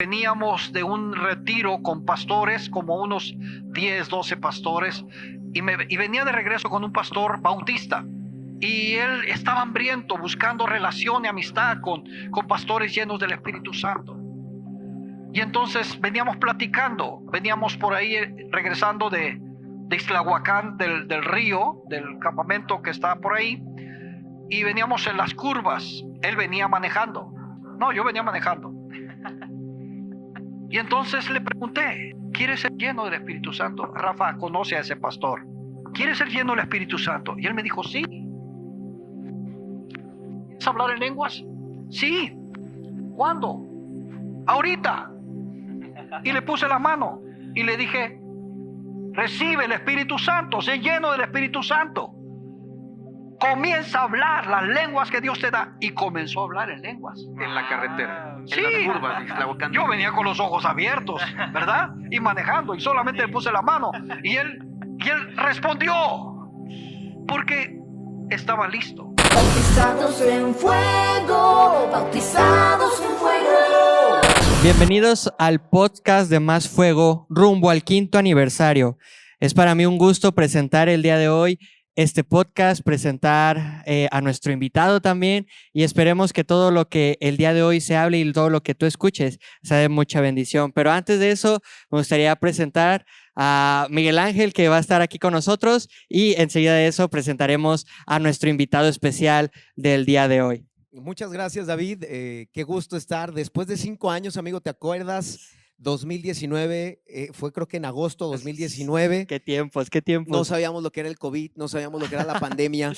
Veníamos de un retiro con pastores, como unos 10, 12 pastores, y venía de regreso con un pastor bautista. Y él estaba hambriento, buscando relación y amistad con pastores llenos del Espíritu Santo. Y entonces veníamos platicando, veníamos por ahí regresando de Islahuacán, del río, del campamento que está por ahí, y veníamos en las curvas. Él venía manejando. No, yo venía manejando. Y entonces le pregunté, ¿quieres ser lleno del Espíritu Santo? Rafa conoce a ese pastor. ¿Quieres ser lleno del Espíritu Santo? Y él me dijo, sí. ¿Quieres hablar en lenguas? Sí. ¿Cuándo? Ahorita. Y le puse la mano y le dije, recibe el Espíritu Santo, sé lleno del Espíritu Santo. Comienza a hablar las lenguas que Dios te da. Y comenzó a hablar en lenguas. En la carretera, sí, en las curvas de Islahuacán. Yo venía con los ojos abiertos, ¿verdad? Y manejando, y solamente le puse la mano. Y él respondió, porque estaba listo. Bautizados en fuego, bautizados en fuego. Bienvenidos al podcast de Más Fuego, rumbo al 5º aniversario. Es para mí un gusto presentar el día de hoy este podcast, presentar a nuestro invitado también, y esperemos que todo lo que el día de hoy se hable y todo lo que tú escuches sea de mucha bendición. Pero antes de eso, me gustaría presentar a Miguel Ángel, que va a estar aquí con nosotros, y enseguida de eso presentaremos a nuestro invitado especial del día de hoy. Muchas gracias, David. Qué gusto estar. Después de 5 años, amigo, ¿te acuerdas? 2019, fue creo que en agosto de 2019. Qué tiempos, qué tiempos. No sabíamos lo que era el COVID, no sabíamos lo que era la pandemia,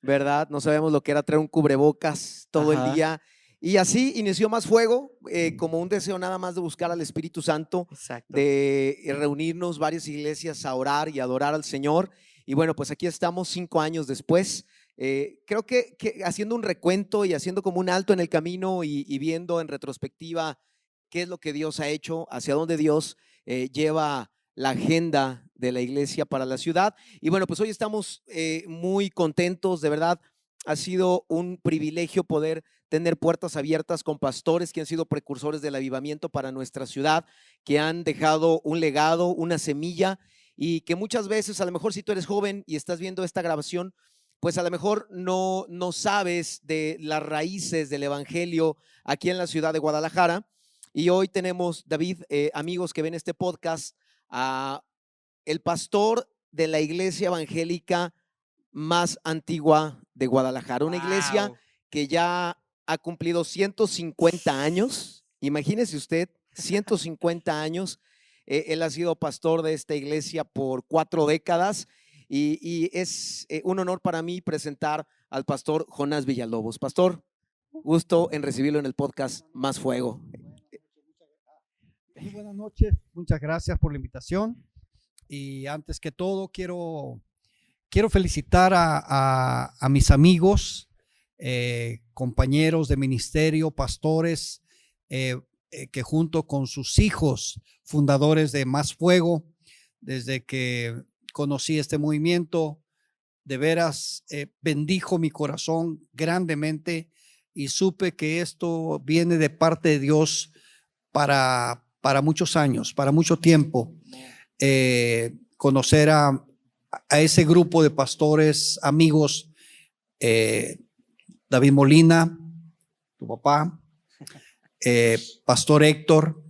¿verdad? No sabíamos lo que era traer un cubrebocas todo el día. Y así inició Más Fuego, como un deseo nada más de buscar al Espíritu Santo. Exacto. De reunirnos varias iglesias a orar y adorar al Señor. Y bueno, pues aquí estamos 5 años después. Creo que haciendo un recuento y haciendo como un alto en el camino y viendo en retrospectiva qué es lo que Dios ha hecho, hacia dónde Dios lleva la agenda de la iglesia para la ciudad. Y bueno, pues hoy estamos muy contentos, de verdad. Ha sido un privilegio poder tener puertas abiertas con pastores que han sido precursores del avivamiento para nuestra ciudad, que han dejado un legado, una semilla, y que muchas veces, a lo mejor si tú eres joven y estás viendo esta grabación, pues a lo mejor no sabes de las raíces del evangelio aquí en la ciudad de Guadalajara. Y hoy tenemos, David, amigos que ven este podcast, a el pastor de la iglesia evangélica más antigua de Guadalajara. Una iglesia que ya ha cumplido 150 años. Imagínese usted, 150 años. Él ha sido pastor de esta iglesia por 4 décadas. Y es un honor para mí presentar al pastor Jonás Villalobos. Pastor, gusto en recibirlo en el podcast Más Fuego. Muy buenas noches, muchas gracias por la invitación. Y antes que todo quiero felicitar a mis amigos, compañeros de ministerio, pastores, que junto con sus hijos, fundadores de Más Fuego, desde que conocí este movimiento, de veras bendijo mi corazón grandemente y supe que esto viene de parte de Dios para muchos años, para mucho tiempo. Conocer a ese grupo de pastores, amigos, David Molina, tu papá, pastor Héctor,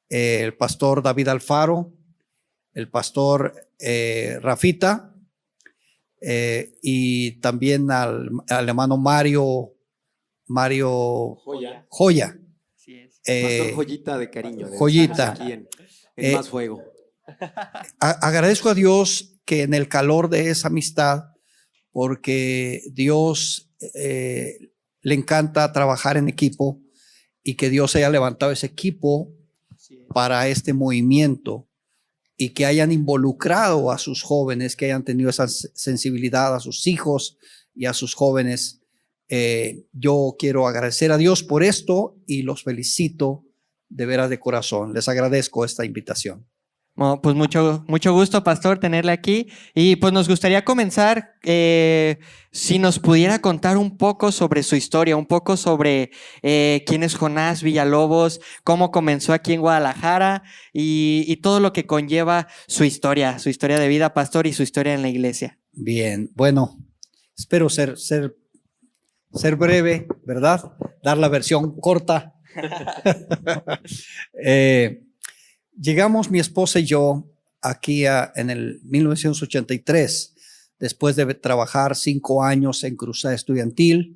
el pastor David Alfaro, el pastor Rafita, y también al hermano Mario Joya. Pastor Joyita de cariño. Joyita. Aquí en Más Fuego. Agradezco a Dios que en el calor de esa amistad, porque Dios le encanta trabajar en equipo, y que Dios haya levantado ese equipo para este movimiento, y que hayan involucrado a sus jóvenes, que hayan tenido esa sensibilidad a sus hijos y a sus jóvenes. Yo quiero agradecer a Dios por esto y los felicito de veras de corazón. Les agradezco esta invitación. Bueno, pues mucho gusto, pastor, tenerle aquí. Y pues nos gustaría comenzar, si nos pudiera contar un poco sobre su historia, un poco sobre quién es Jonás Villalobos, cómo comenzó aquí en Guadalajara y todo lo que conlleva su historia de vida, pastor, y su historia en la iglesia. Bien, bueno, espero ser breve, ¿verdad? Dar la versión corta. Llegamos mi esposa y yo aquí en el 1983, después de trabajar 5 años en Cruzada Estudiantil.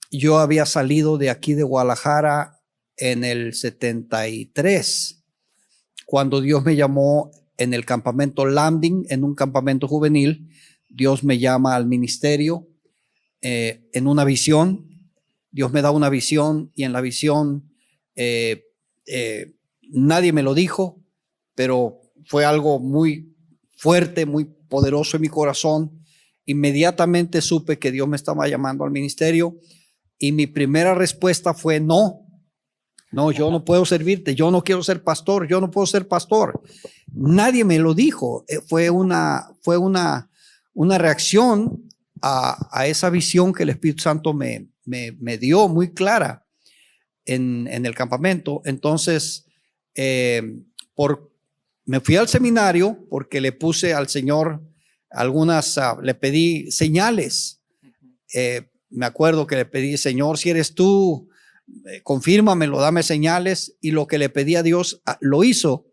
Yo había salido de aquí de Guadalajara en el 73, cuando Dios me llamó en el campamento Landing, en un campamento juvenil. Dios me llama al ministerio en una visión. Dios me da una visión y en la visión nadie me lo dijo, pero fue algo muy fuerte, muy poderoso en mi corazón. Inmediatamente supe que Dios me estaba llamando al ministerio y mi primera respuesta fue no, yo no puedo servirte, yo no quiero ser pastor, yo no puedo ser pastor. Nadie me lo dijo. Fue una reacción a esa visión que el Espíritu Santo me dio muy clara en el campamento. Entonces, me fui al seminario porque le puse al Señor le pedí señales. Me acuerdo que le pedí: Señor, si eres tú, confírmamelo, dame señales. Y lo que le pedí a Dios lo hizo.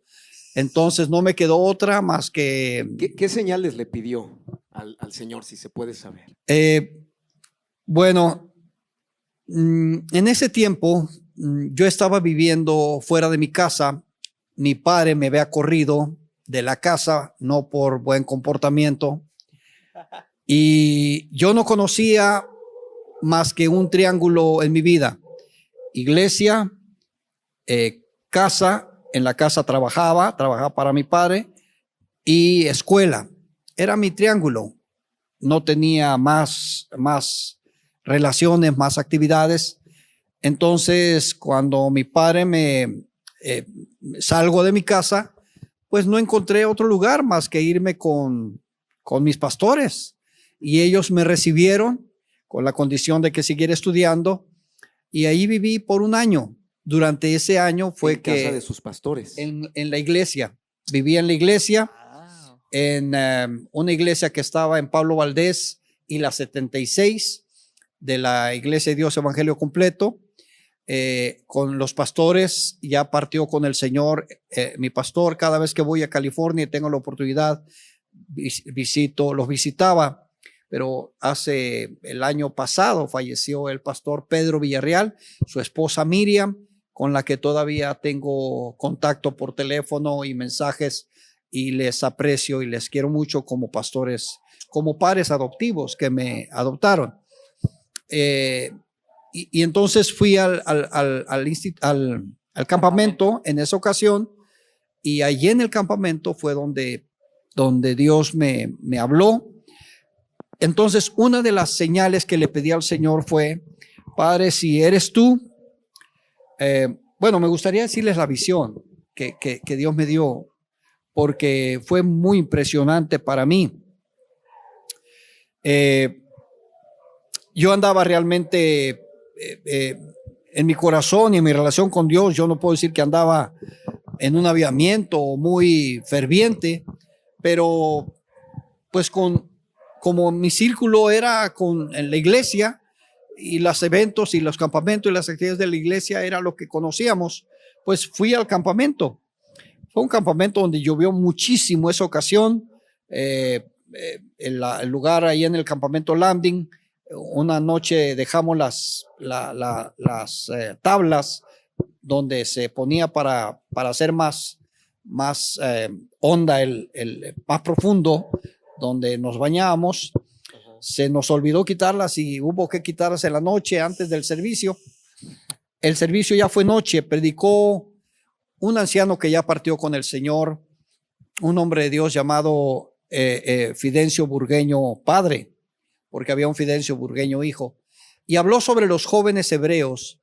Entonces no me quedó otra más que... ¿Qué señales le pidió al Señor, si se puede saber? Bueno, en ese tiempo yo estaba viviendo fuera de mi casa. Mi padre me había corrido de la casa, no por buen comportamiento, y yo no conocía más que un triángulo en mi vida: iglesia, casa. En la casa trabajaba para mi padre, y escuela. Era mi triángulo. No tenía más relaciones, más actividades. Entonces, cuando mi padre salgo de mi casa, pues no encontré otro lugar más que irme con mis pastores, y ellos me recibieron con la condición de que siguiera estudiando, y ahí viví por 1 año. Durante ese año fue en casa de sus pastores. En la iglesia. Vivía en la iglesia, en una iglesia que estaba en Pablo Valdés y la 76 de la Iglesia de Dios Evangelio Completo. Con los pastores, ya partió con el Señor. Mi pastor, cada vez que voy a California y tengo la oportunidad, los visitaba. Pero el año pasado falleció el pastor Pedro Villarreal, su esposa Miriam, con la que todavía tengo contacto por teléfono y mensajes, y les aprecio y les quiero mucho como pastores, como padres adoptivos que me adoptaron. Y entonces fui al campamento en esa ocasión, y allí en el campamento fue donde Dios me habló. Entonces, una de las señales que le pedí al Señor fue: Padre, si eres tú, me gustaría decirles la visión que Dios me dio, porque fue muy impresionante para mí. Yo andaba realmente en mi corazón y en mi relación con Dios. Yo no puedo decir que andaba en un avivamiento muy ferviente, pero pues como mi círculo era en la iglesia, y los eventos y los campamentos y las actividades de la iglesia era lo que conocíamos, pues fui al campamento. Fue un campamento donde llovió muchísimo esa ocasión. El lugar ahí en el campamento Landing, una noche dejamos las tablas donde se ponía para hacer más honda, el más profundo, donde nos bañábamos. Se nos olvidó quitarlas y hubo que quitarlas en la noche antes del servicio. El servicio ya fue noche. Predicó un anciano que ya partió con el Señor, un hombre de Dios llamado Fidencio Burgueño padre, porque había un Fidencio Burgueño hijo, y habló sobre los jóvenes hebreos.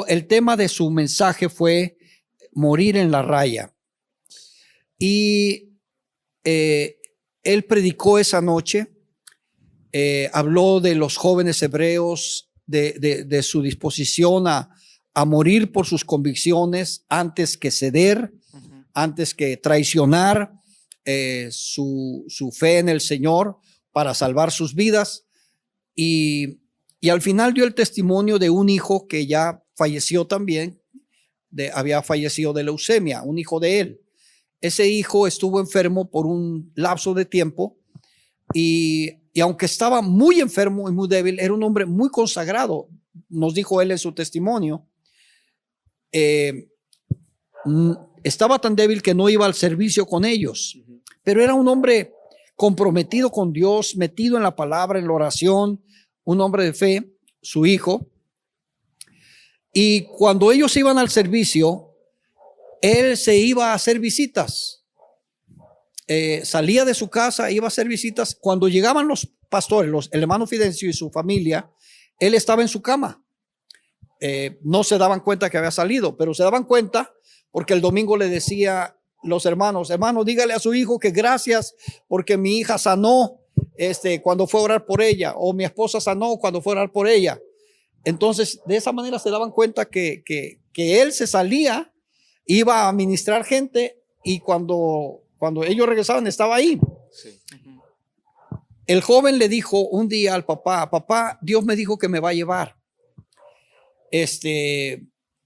El tema de su mensaje fue morir en la raya. y él predicó esa noche, habló de los jóvenes hebreos, de su disposición a morir por sus convicciones antes que ceder, antes que traicionar su fe en el Señor para salvar sus vidas. Y al final dio el testimonio de un hijo que ya falleció también, había fallecido de leucemia, un hijo de él. Ese hijo estuvo enfermo por un lapso de tiempo y aunque estaba muy enfermo y muy débil, era un hombre muy consagrado, nos dijo él en su testimonio. Estaba tan débil que no iba al servicio con ellos, pero era un hombre comprometido con Dios, metido en la palabra, en la oración, un hombre de fe, su hijo. Y cuando ellos iban al servicio, él se iba a hacer visitas. Salía de su casa, iba a hacer visitas. Cuando llegaban los pastores, el hermano Fidencio y su familia, él estaba en su cama. No se daban cuenta que había salido, pero se daban cuenta porque el domingo le decía los hermanos, dígale a su hijo que gracias porque mi hija sanó cuando fue a orar por ella, o mi esposa sanó cuando fue a orar por ella. Entonces, de esa manera se daban cuenta que él se salía, iba a ministrar gente y cuando ellos regresaban estaba ahí. Sí. El joven le dijo un día al papá, Dios me dijo que me va a llevar.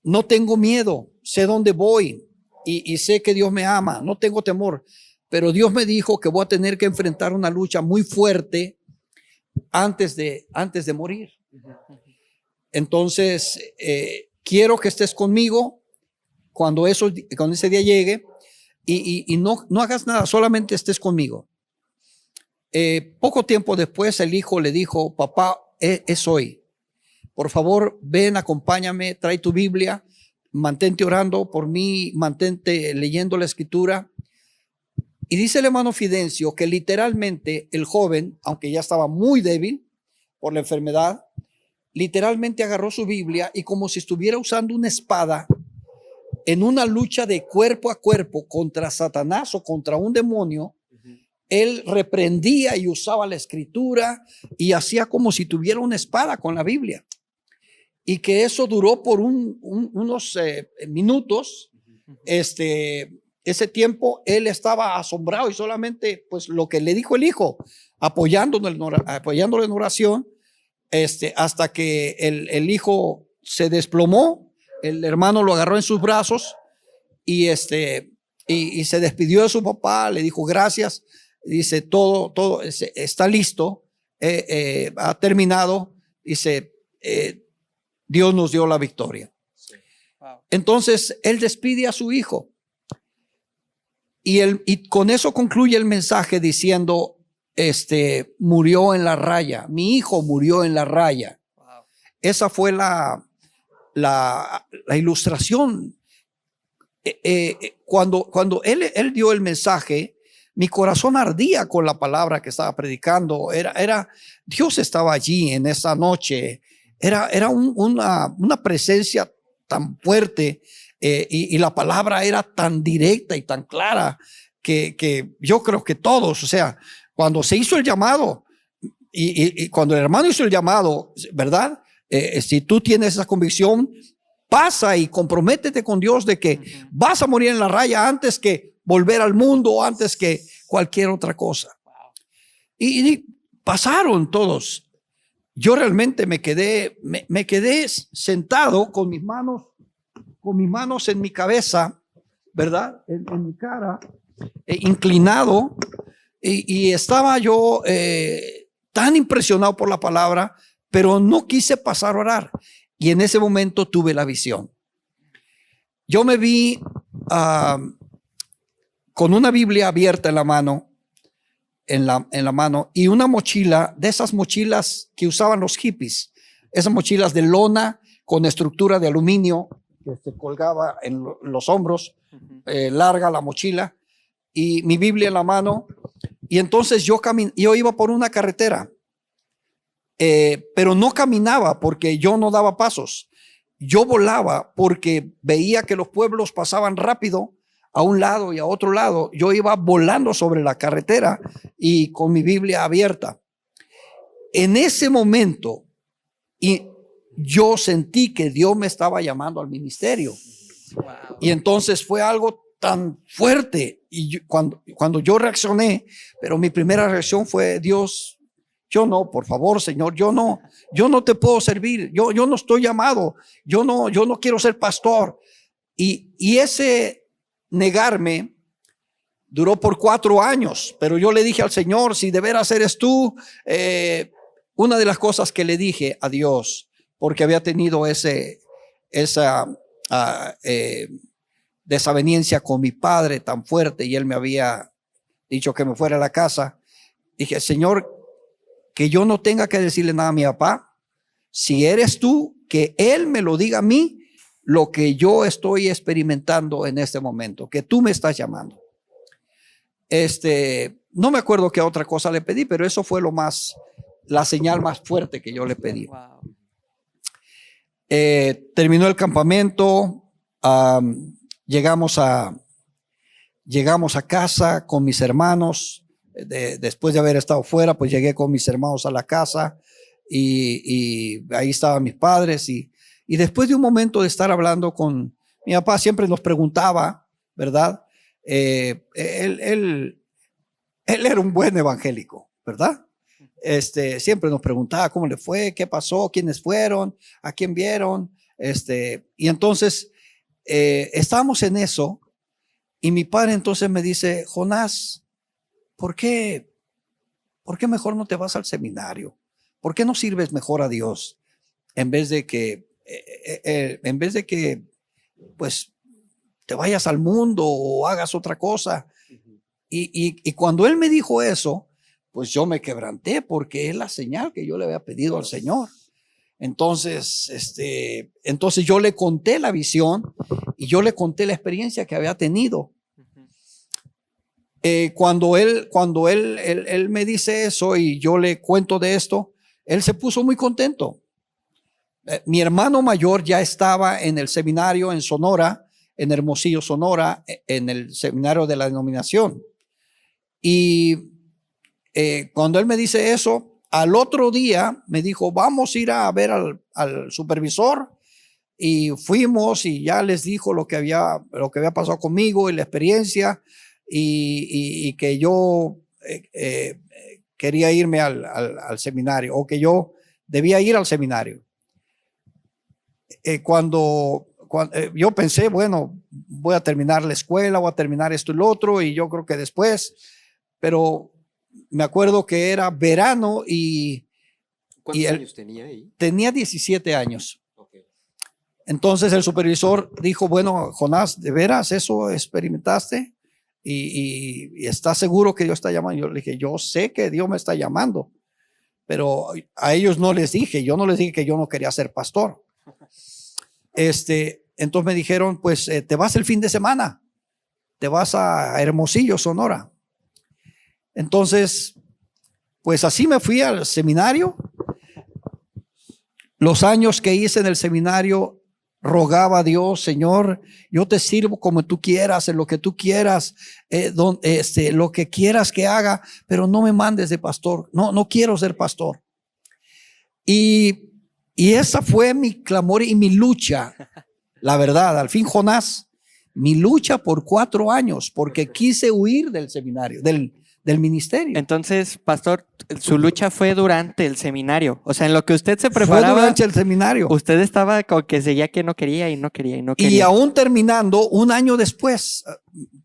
No tengo miedo, sé dónde voy y sé que Dios me ama, no tengo temor, pero Dios me dijo que voy a tener que enfrentar una lucha muy fuerte antes de morir. Entonces, quiero que estés conmigo cuando ese día llegue y no hagas nada, solamente estés conmigo. Poco tiempo después el hijo le dijo, papá, es hoy. Por favor, ven, acompáñame, trae tu Biblia, mantente orando por mí, mantente leyendo la escritura. Y dice el hermano Fidencio que literalmente el joven, aunque ya estaba muy débil por la enfermedad, literalmente agarró su Biblia y como si estuviera usando una espada en una lucha de cuerpo a cuerpo contra Satanás o contra un demonio, él reprendía y usaba la escritura y hacía como si tuviera una espada con la Biblia. Y que eso duró por unos minutos. Ese tiempo él estaba asombrado y solamente pues lo que le dijo el hijo, apoyándolo en oración, hasta que el hijo se desplomó, el hermano lo agarró en sus brazos y se despidió de su papá, le dijo gracias, dice todo está listo, ha terminado, dice Dios nos dio la victoria. Entonces él despide a su hijo y con eso concluye el mensaje diciendo murió en la raya, mi hijo murió en la raya. Esa fue la ilustración. Cuando él dio el mensaje, mi corazón ardía con la palabra que estaba predicando. Dios estaba allí en esa noche. Era una presencia tan fuerte y la palabra era tan directa y tan clara que yo creo que todos, o sea, cuando se hizo el llamado y cuando el hermano hizo el llamado, ¿verdad? Si tú tienes esa convicción, pasa y comprométete con Dios de que vas a morir en la raya antes que volver al mundo, antes que cualquier otra cosa. Y pasaron todos. Yo realmente me quedé sentado con mis manos en mi cabeza, ¿verdad? En mi cara, inclinado, y estaba yo tan impresionado por la palabra, pero no quise pasar a orar. Y en ese momento tuve la visión. Yo me vi con una Biblia abierta en la mano, en la mano, y una mochila, de esas mochilas que usaban los hippies, esas mochilas de lona con estructura de aluminio que se colgaba en los hombros, larga la mochila, y mi Biblia en la mano. Y entonces yo iba por una carretera, pero no caminaba porque yo no daba pasos. Yo volaba porque veía que los pueblos pasaban rápido a un lado y a otro lado. Yo iba volando sobre la carretera y con mi Biblia abierta. En ese momento, yo sentí que Dios me estaba llamando al ministerio. Y entonces fue algo tan fuerte. Y cuando yo reaccioné, pero mi primera reacción fue: Dios, yo no, por favor, Señor, yo no te puedo servir. Yo no estoy llamado. Yo no quiero ser pastor. Y ese negarme duró por 4 años, pero yo le dije al Señor: si de veras eres tú, una de las cosas que le dije a Dios, porque había tenido esa desaveniencia con mi padre tan fuerte y él me había dicho que me fuera a la casa, dije: Señor, que yo no tenga que decirle nada a mi papá. Si eres tú, que él me lo diga a mí, lo que yo estoy experimentando en este momento, que tú me estás llamando. No me acuerdo qué otra cosa le pedí, pero eso fue la señal más fuerte que yo le pedí. Wow. Terminó el campamento, llegamos a casa con mis hermanos. Después de haber estado fuera, pues llegué con mis hermanos a la casa y ahí estaban mis padres. Y después de un momento de estar hablando con mi papá, siempre nos preguntaba, ¿verdad? Él era un buen evangélico, ¿verdad? Siempre nos preguntaba cómo le fue, qué pasó, quiénes fueron, a quién vieron. Y entonces estábamos en eso y mi padre entonces me dice: Jonás, ¿por qué mejor no te vas al seminario? ¿Por qué no sirves mejor a Dios en vez de que pues te vayas al mundo o hagas otra cosa? Y cuando él me dijo eso, pues yo me quebranté, porque es la señal que yo le había pedido al Señor. Entonces yo le conté la visión y yo le conté la experiencia que había tenido. Cuando él me dice eso y yo le cuento de esto, él se puso muy contento. Mi hermano mayor ya estaba en el seminario en Sonora, en Hermosillo, Sonora, en el seminario de la denominación. Y cuando él me dice eso, al otro día me dijo: vamos a ir a ver al supervisor. Y fuimos y ya les dijo lo que había pasado conmigo y la experiencia, y que yo quería irme al seminario, o que yo debía ir al seminario. Cuando yo pensé, bueno, voy a terminar la escuela, voy a terminar esto y lo otro, y yo creo que después, pero me acuerdo que era verano y ¿Cuántos años tenía ahí? Tenía 17 años. Okay. Entonces el supervisor dijo: bueno, Jonás, ¿de veras eso experimentaste? ¿Y estás seguro que Dios está llamando? Yo le dije: yo sé que Dios me está llamando, pero a ellos no les dije, yo no les dije que yo no quería ser pastor. Entonces me dijeron: pues te vas el fin de semana, te vas a Hermosillo, Sonora. Entonces, pues así me fui al seminario. Los años que hice en el seminario, rogaba a Dios: Señor, yo te sirvo como tú quieras, en lo que tú quieras, lo que quieras que haga, pero no me mandes de pastor. No quiero ser pastor. Y esa fue mi clamor y mi lucha. La verdad, al fin, Jonás, mi lucha por 4 años, porque quise huir del seminario, del ministerio. Entonces, pastor, su lucha fue durante el seminario. O sea, en lo que usted se Fue preparaba, durante el seminario. usted estaba como que seguía que no quería y no quería y no Y quería. aún terminando, un año después,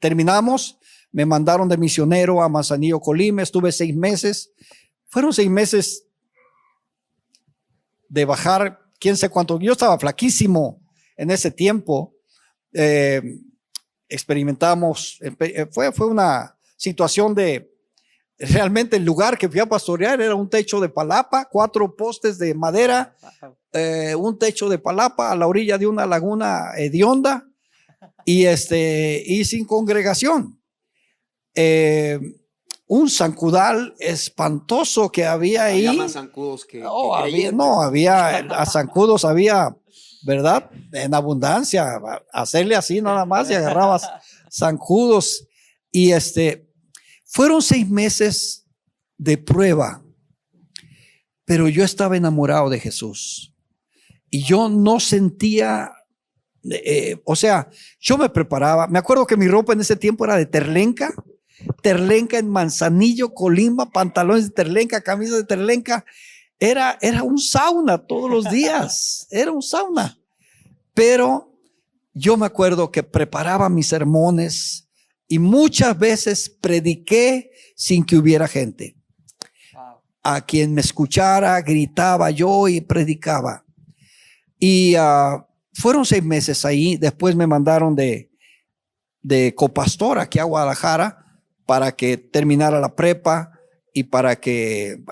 terminamos, me mandaron de misionero a Manzanillo, Colima. Estuve 6 meses. Fueron 6 meses de bajar, quién sé cuánto. Yo estaba flaquísimo en ese tiempo. Experimentamos, fue una situación de, realmente el lugar que fui a pastorear era un techo de palapa, 4 postes de madera, un techo de palapa a la orilla de una laguna hedionda y sin congregación. Un zancudal espantoso que había ahí. Había más zancudos que a zancudos había, ¿verdad? En abundancia. Hacerle así nada más y agarrabas zancudos. Y fueron 6 meses de prueba, pero yo estaba enamorado de Jesús y yo no sentía, o sea, yo me preparaba. Me acuerdo que mi ropa en ese tiempo era de terlenca en Manzanillo, Colima, pantalones de terlenca, camisas de terlenca. Era un sauna todos los días, era un sauna. Pero yo me acuerdo que preparaba mis sermones y muchas veces prediqué sin que hubiera gente. A quien me escuchara, gritaba yo y predicaba. Y fueron 6 meses ahí. Después me mandaron de copastor aquí a Guadalajara para que terminara la prepa y para que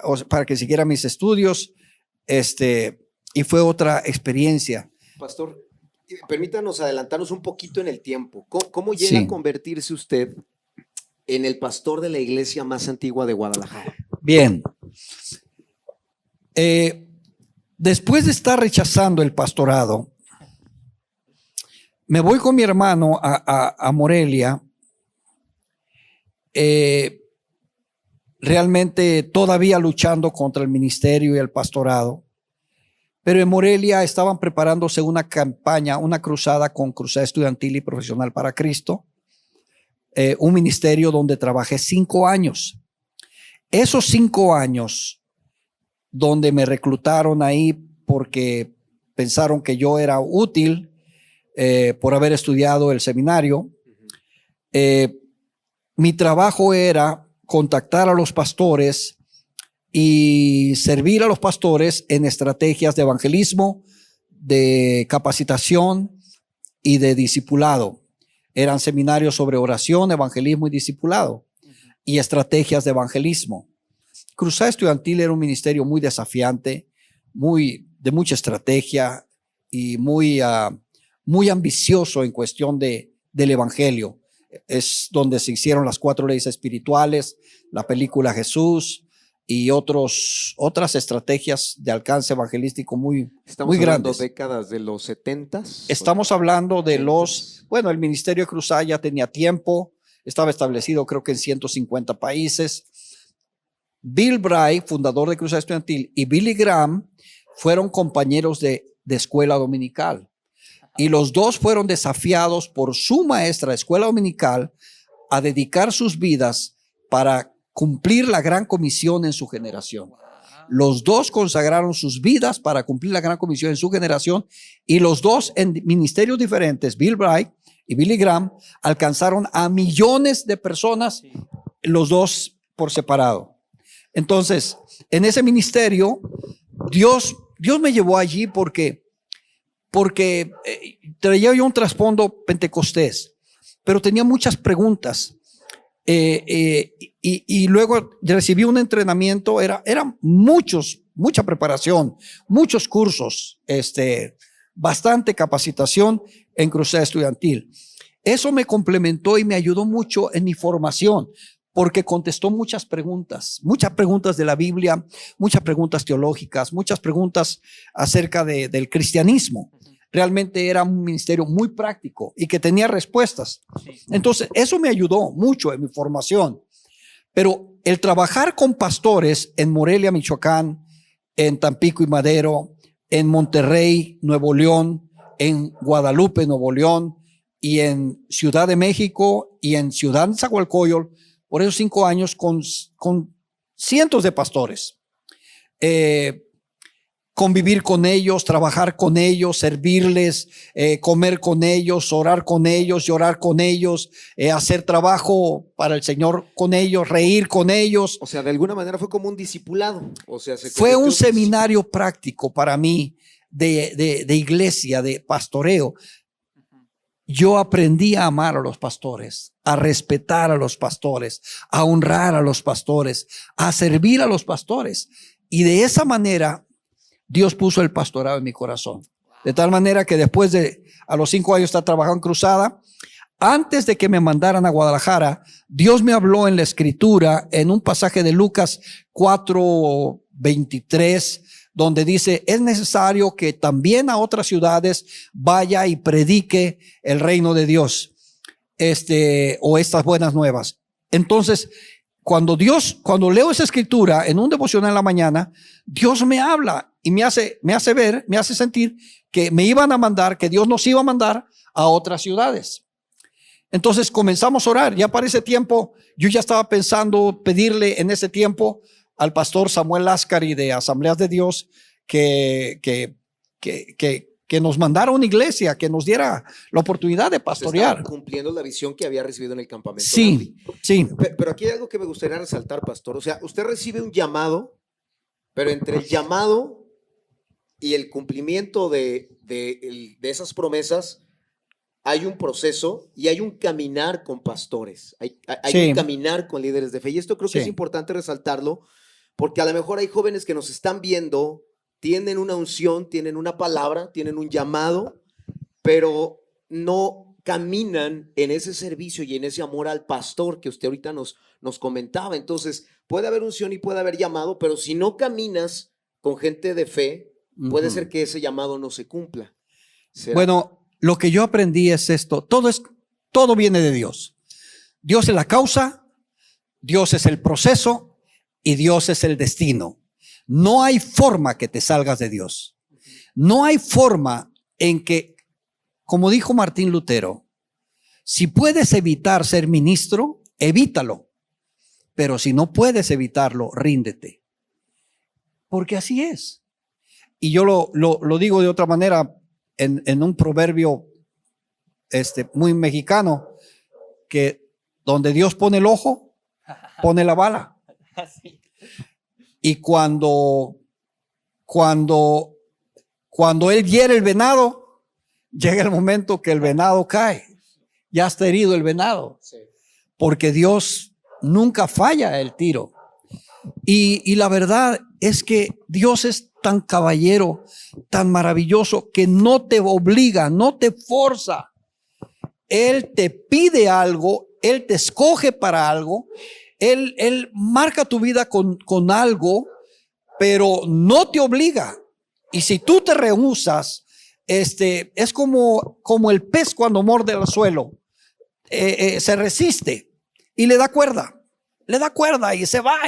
siguiera mis estudios. Y fue otra experiencia. Pastor, permítanos adelantarnos un poquito en el tiempo. ¿Cómo llega Sí. a convertirse usted en el pastor de la iglesia más antigua de Guadalajara? Bien. Después de estar rechazando el pastorado, me voy con mi hermano a Morelia. Realmente todavía luchando contra el ministerio y el pastorado. Pero en Morelia estaban preparándose una campaña, una cruzada con Cruzada Estudiantil y Profesional para Cristo. Un ministerio donde trabajé 5 años. Esos 5 años donde me reclutaron ahí porque pensaron que yo era útil por haber estudiado el seminario. Mi trabajo era contactar a los pastores y servir a los pastores en estrategias de evangelismo, de capacitación y de discipulado. Eran seminarios sobre oración, evangelismo y discipulado y estrategias de evangelismo. Cruzada Estudiantil era un ministerio muy desafiante, de mucha estrategia y muy ambicioso en cuestión del evangelio. Es donde se hicieron las 4 leyes espirituales, la película Jesús y otras estrategias de alcance evangelístico muy Hablando grandes. décadas de los 70s. Estamos hablando de el ministerio de Cruzada ya tenía tiempo, estaba establecido creo que en 150 países. Bill Bright, fundador de Cruzada Estudiantil, y Billy Graham fueron compañeros de escuela dominical. Y los dos fueron desafiados por su maestra de escuela dominical a dedicar sus vidas para cumplir la gran comisión en su generación. Los dos consagraron sus vidas para cumplir la gran comisión en su generación y los dos en ministerios diferentes, Bill Bright y Billy Graham, alcanzaron a millones de personas, los dos por separado. Entonces, en ese ministerio, Dios me llevó allí porque traía yo un trasfondo pentecostés, pero tenía muchas preguntas. Y luego recibí un entrenamiento, era mucha preparación, muchos cursos, bastante capacitación en Cruzada Estudiantil. Eso me complementó y me ayudó mucho en mi formación, porque contestó muchas preguntas de la Biblia, muchas preguntas teológicas, muchas preguntas acerca del cristianismo. Realmente era un ministerio muy práctico y que tenía respuestas. Entonces, eso me ayudó mucho en mi formación. Pero el trabajar con pastores en Morelia, Michoacán, en Tampico y Madero, en Monterrey, Nuevo León, en Guadalupe, Nuevo León, y en Ciudad de México y en Ciudad de Nezahualcóyotl, por esos 5 años con cientos de pastores. Convivir con ellos, trabajar con ellos, servirles, comer con ellos, orar con ellos, llorar con ellos, hacer trabajo para el Señor con ellos, reír con ellos. O sea, de alguna manera fue como un discipulado. O sea, fue un seminario práctico para mí de iglesia, de pastoreo. Yo aprendí a amar a los pastores, a respetar a los pastores, a honrar a los pastores, a servir a los pastores. Y de esa manera Dios puso el pastorado en mi corazón. De tal manera que después a los 5 años estar trabajando en Cruzada, antes de que me mandaran a Guadalajara, Dios me habló en la escritura, en un pasaje de Lucas 4:23, donde dice, es necesario que también a otras ciudades vaya y predique el reino de Dios. o estas buenas nuevas. Entonces, cuando leo esa escritura en un devocional en la mañana, Dios me habla y me hace ver, me hace sentir que me iban a mandar, que Dios nos iba a mandar a otras ciudades. Entonces comenzamos a orar. Ya para ese tiempo, yo ya estaba pensando pedirle en ese tiempo al pastor Samuel Lascari de Asambleas de Dios que nos mandara una iglesia, que nos diera la oportunidad de pastorear. Estaba cumpliendo la visión que había recibido en el campamento. Sí, sí. Pero aquí hay algo que me gustaría resaltar, pastor. O sea, usted recibe un llamado, pero entre el llamado y el cumplimiento de esas promesas hay un proceso y hay un caminar con pastores, hay Sí. un caminar con líderes de fe. Y esto creo que Sí. es importante resaltarlo, porque a lo mejor hay jóvenes que nos están viendo, tienen una unción, tienen una palabra, tienen un llamado, pero no caminan en ese servicio y en ese amor al pastor que usted ahorita nos comentaba. Entonces, puede haber unción y puede haber llamado, pero si no caminas con gente de fe, puede Ujú. ser que ese llamado no se cumpla. ¿Será? Bueno, lo que yo aprendí es esto. Todo viene de Dios. Dios es la causa, Dios es el proceso y Dios es el destino. No hay forma que te salgas de Dios. No hay forma en que, como dijo Martín Lutero, si puedes evitar ser ministro, evítalo. Pero si no puedes evitarlo, ríndete. Porque así es. Y yo lo digo de otra manera en un proverbio muy mexicano, que donde Dios pone el ojo, pone la bala. Y cuando Él hiere el venado, llega el momento que el venado cae. Ya está herido el venado. Porque Dios nunca falla el tiro. Y la verdad es que Dios es tan caballero, tan maravilloso, que no te obliga, no te forza. Él te pide algo, Él te escoge para algo, Él marca tu vida con algo, pero no te obliga. Y si tú te rehusas, es como el pez cuando morde el suelo, se resiste y le da cuerda y se va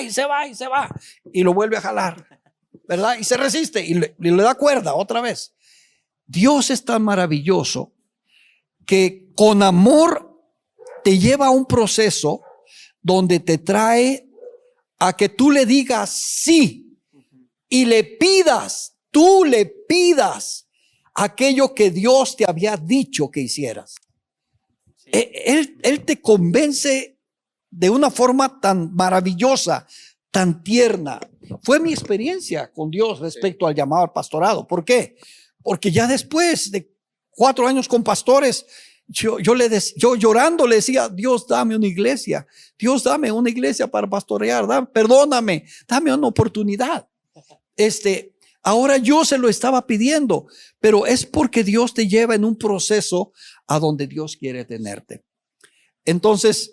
y lo vuelve a jalar, ¿verdad? Y se resiste y le da cuerda otra vez. Dios es tan maravilloso que con amor te lleva a un proceso donde te trae a que tú le digas sí y tú le pidas aquello que Dios te había dicho que hicieras. Él te convence de una forma tan maravillosa, tan tierna. Fue mi experiencia con Dios respecto al llamado al pastorado. ¿Por qué? Porque ya después de 4 años con pastores, yo llorando le decía: Dios, dame una iglesia. Dios, dame una iglesia para pastorear. Perdóname, dame una oportunidad. Ahora yo se lo estaba pidiendo, pero es porque Dios te lleva en un proceso a donde Dios quiere tenerte. Entonces,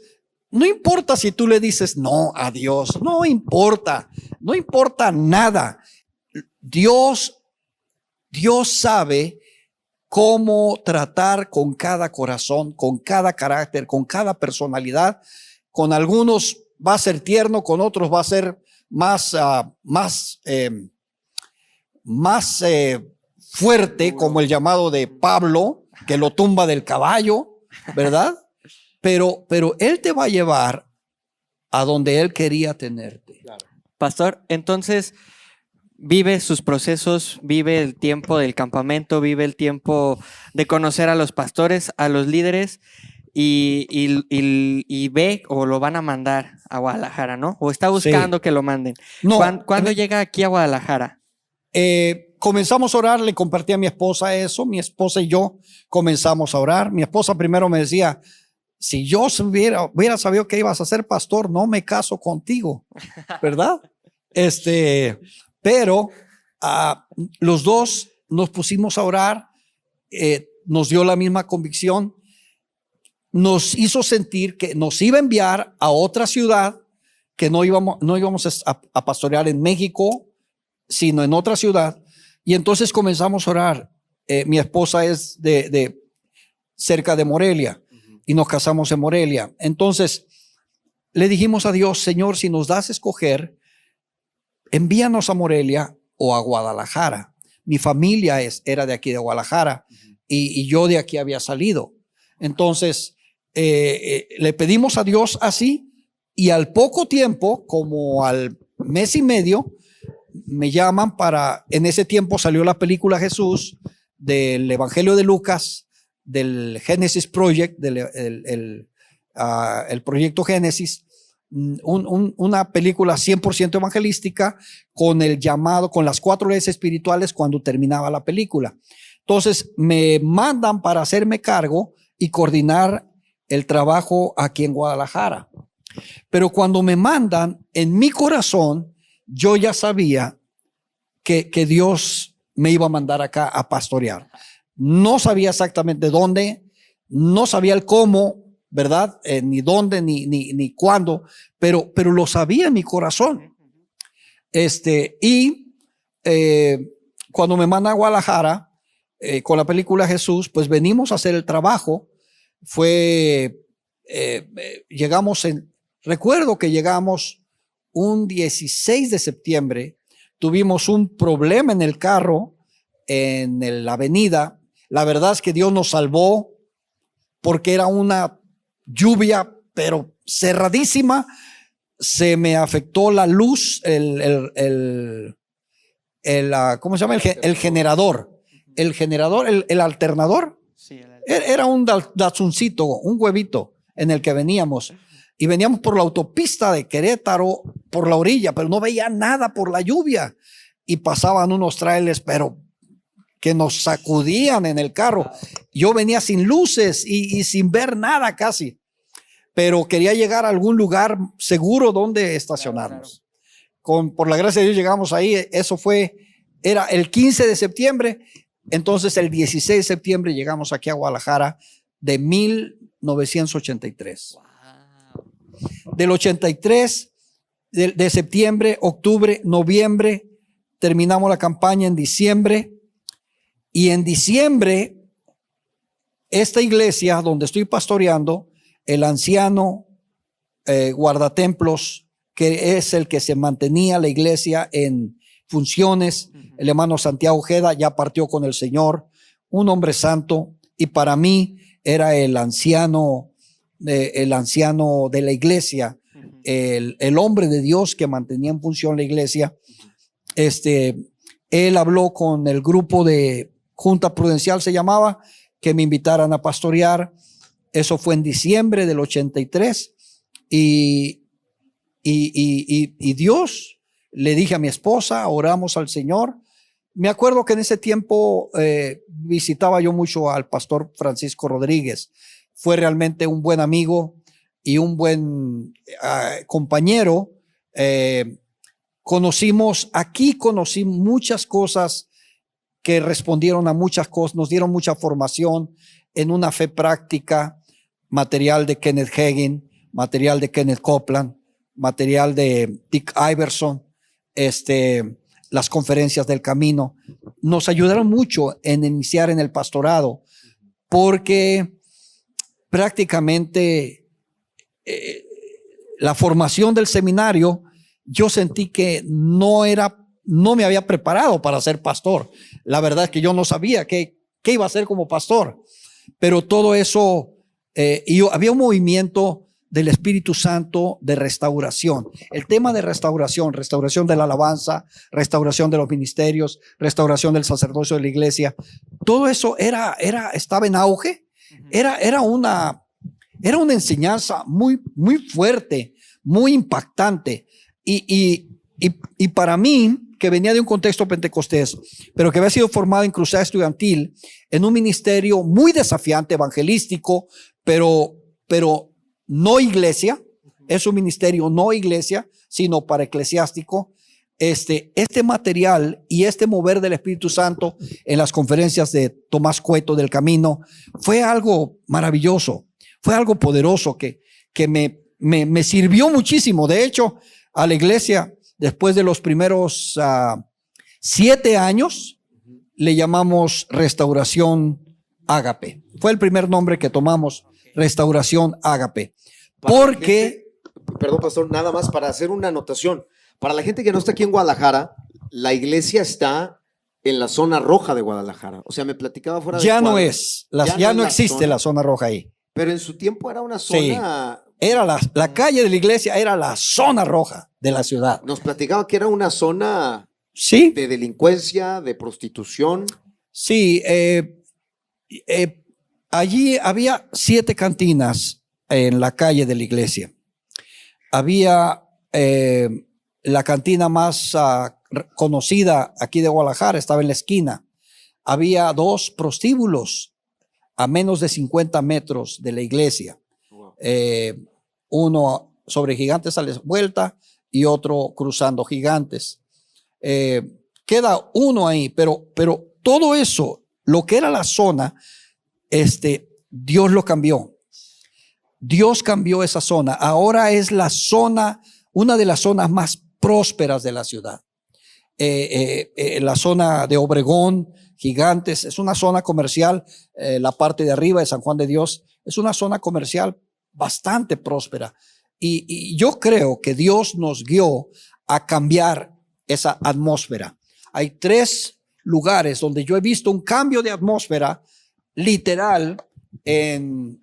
no importa si tú le dices no a Dios, no importa nada. Dios sabe cómo tratar con cada corazón, con cada carácter, con cada personalidad. Con algunos va a ser tierno, con otros va a ser más fuerte, como el llamado de Pablo, que lo tumba del caballo, ¿verdad? Pero Él te va a llevar a donde Él quería tenerte. Pastor, entonces vive sus procesos, vive el tiempo del campamento, vive el tiempo de conocer a los pastores, a los líderes y ve o lo van a mandar a Guadalajara, ¿no? O está buscando que lo manden. No, ¿Cuándo llega aquí a Guadalajara? Comenzamos a orar, le compartí a mi esposa eso, mi esposa y yo comenzamos a orar. Mi esposa primero me decía: si yo hubiera sabido que ibas a ser pastor, no me caso contigo, ¿verdad? Pero los dos nos pusimos a orar, nos dio la misma convicción, nos hizo sentir que nos iba a enviar a otra ciudad, que no íbamos a pastorear en México, sino en otra ciudad. Y entonces comenzamos a orar. Mi esposa es de cerca de Morelia. y nos casamos en Morelia. Entonces le dijimos a Dios, Señor, si nos das a escoger, envíanos a Morelia o a Guadalajara. Mi familia era de aquí de Guadalajara y yo de aquí había salido. Entonces le pedimos a Dios así, y al poco tiempo, como al mes y medio, me llaman en ese tiempo salió la película Jesús, del Evangelio de Lucas, del Genesis Project, el proyecto Génesis, una película 100% evangelística, con el llamado, con las 4 leyes espirituales cuando terminaba la película. Entonces me mandan para hacerme cargo y coordinar el trabajo aquí en Guadalajara. Pero cuando me mandan, en mi corazón, yo ya sabía que Dios me iba a mandar acá a pastorear. No sabía exactamente dónde, no sabía el cómo, ¿verdad? Ni dónde, ni cuándo, pero lo sabía en mi corazón. Cuando me mandan a Guadalajara con la película Jesús, pues venimos a hacer el trabajo. Recuerdo que llegamos un 16 de septiembre, tuvimos un problema en el carro, en la avenida. La verdad es que Dios nos salvó porque era una lluvia, pero cerradísima. Se me afectó la luz, ¿cómo se llama? El generador. El generador, el alternador. Era un Datsuncito, un huevito en el que veníamos. Y veníamos por la autopista de Querétaro, por la orilla, pero no veía nada por la lluvia. Y pasaban unos trailers, pero que nos sacudían en el carro. Yo venía sin luces y sin ver nada casi. Pero quería llegar a algún lugar seguro donde estacionarnos. Por la gracia de Dios llegamos ahí. Era el 15 de septiembre. Entonces el 16 de septiembre llegamos aquí a Guadalajara de 1983. Del 83, de septiembre, octubre, noviembre, terminamos la campaña en diciembre. Y en diciembre, esta iglesia donde estoy pastoreando, el anciano guardatemplos, que es el que se mantenía la iglesia en funciones, el hermano Santiago Ojeda, ya partió con el Señor, un hombre santo, y para mí era el anciano de la iglesia, el hombre de Dios que mantenía en función la iglesia. Él habló con el grupo de Junta Prudencial, se llamaba, que me invitaran a pastorear. Eso fue en diciembre del 83. Y Dios, le dije a mi esposa, oramos al Señor. Me acuerdo que en ese tiempo visitaba yo mucho al pastor Francisco Rodríguez. Fue realmente un buen amigo y un buen compañero. Conocí muchas cosas que respondieron a muchas cosas, nos dieron mucha formación en una fe práctica, material de Kenneth Hagin, material de Kenneth Copeland, material de Dick Iverson, las conferencias del camino. Nos ayudaron mucho en iniciar en el pastorado, porque prácticamente la formación del seminario, yo sentí que no me había preparado para ser pastor. La verdad es que yo no sabía qué iba a hacer como pastor, pero todo eso, había un movimiento del Espíritu Santo de restauración. El tema de restauración de la alabanza, restauración de los ministerios, restauración del sacerdocio de la iglesia, todo eso estaba en auge. Era una enseñanza muy, muy fuerte, muy impactante. Y para mí, que venía de un contexto pentecostés, pero que había sido formado en cruzada estudiantil, en un ministerio muy desafiante, evangelístico, pero no iglesia, es un ministerio no iglesia, sino para eclesiástico. Este material y este mover del Espíritu Santo en las conferencias de Tomás Cueto del Camino fue algo maravilloso, fue algo poderoso que me sirvió muchísimo. De hecho, a la iglesia, después de los primeros 7 años, le llamamos Restauración Ágape. Fue el primer nombre que tomamos, Restauración Ágape. Para la Porque, perdón, pastor, nada más para hacer una anotación. Para la gente que no está aquí en Guadalajara, la iglesia está en la zona roja de Guadalajara. O sea, me platicaba fuera de ya no cuadro, es, ya no existe la zona roja ahí. Pero en su tiempo era una Sí. zona. Era la calle de la iglesia, era la zona roja de la ciudad. Nos platicaba que era una zona Sí, de delincuencia, de prostitución. sí. Allí había 7 cantinas en la calle de la iglesia. Había la cantina más conocida aquí de Guadalajara, estaba en la esquina. Había 2 prostíbulos a menos de 50 metros de la iglesia. Uno sobre Gigantes a la vuelta y otro cruzando Gigantes. Queda uno ahí, pero todo eso, lo que era la zona, Dios lo cambió. Dios cambió esa zona. Ahora es la zona, una de las zonas más prósperas de la ciudad. La zona de Obregón, Gigantes, es una zona comercial. La parte de arriba de San Juan de Dios es una zona comercial bastante próspera. Y yo creo que Dios nos guió a cambiar esa atmósfera. Hay 3 lugares donde yo he visto un cambio de atmósfera literal en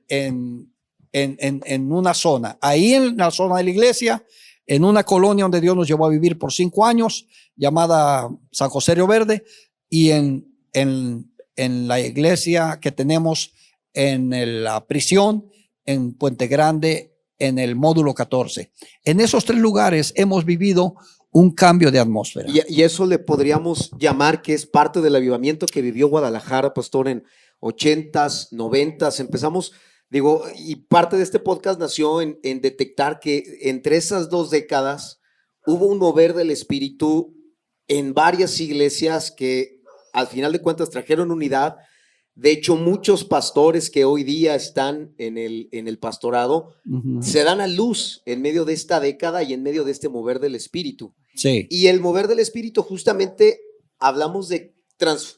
una zona. Ahí en la zona de la iglesia, en una colonia donde Dios nos llevó a vivir por 5 años, llamada San José Río Verde, y en la iglesia que tenemos en la prisión, en Puente Grande, en el módulo 14. En esos 3 lugares hemos vivido un cambio de atmósfera. Y eso le podríamos llamar que es parte del avivamiento que vivió Guadalajara, pastor, en 80s, 90s. Empezamos, digo, y parte de este podcast nació en detectar que entre esas 2 décadas hubo un mover del espíritu en varias iglesias que al final de cuentas trajeron unidad. De hecho, muchos pastores que hoy día están en el pastorado se dan a luz en medio de esta década y en medio de este mover del espíritu. Sí. Y el mover del espíritu, justamente hablamos de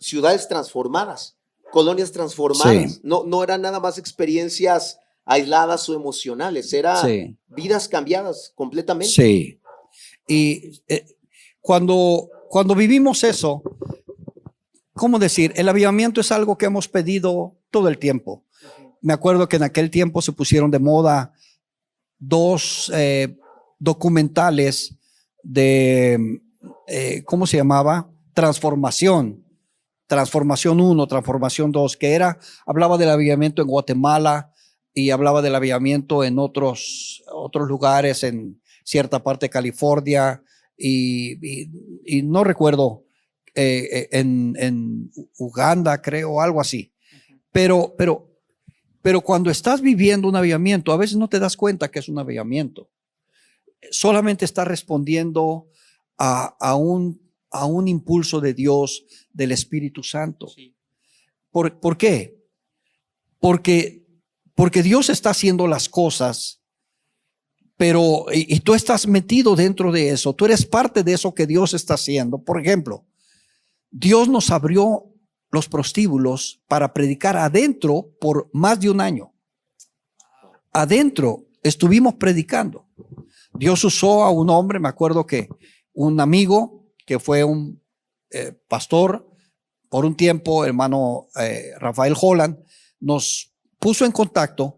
ciudades transformadas, colonias transformadas. Sí. No eran nada más experiencias aisladas o emocionales, eran Sí. vidas cambiadas completamente. Sí. Y cuando vivimos eso, ¿cómo decir? El avivamiento es algo que hemos pedido todo el tiempo. Me acuerdo que en aquel tiempo se pusieron de moda 2 documentales de, ¿cómo se llamaba? Transformación 1, Transformación 2, que hablaba del avivamiento en Guatemala y hablaba del avivamiento en otros lugares, en cierta parte de California y no recuerdo, en Uganda, creo, algo así. Pero cuando estás viviendo un avivamiento, a veces no te das cuenta que es un avivamiento. Solamente estás respondiendo a un impulso de Dios, del Espíritu Santo. Sí. ¿Por qué? Porque Dios está haciendo las cosas, pero y tú estás metido dentro de eso. Tú eres parte de eso que Dios está haciendo. Por ejemplo, Dios nos abrió los prostíbulos para predicar adentro por más de 1 año. Adentro estuvimos predicando. Dios usó a un hombre, me acuerdo que un amigo que fue un pastor por un tiempo, hermano Rafael Holland, nos puso en contacto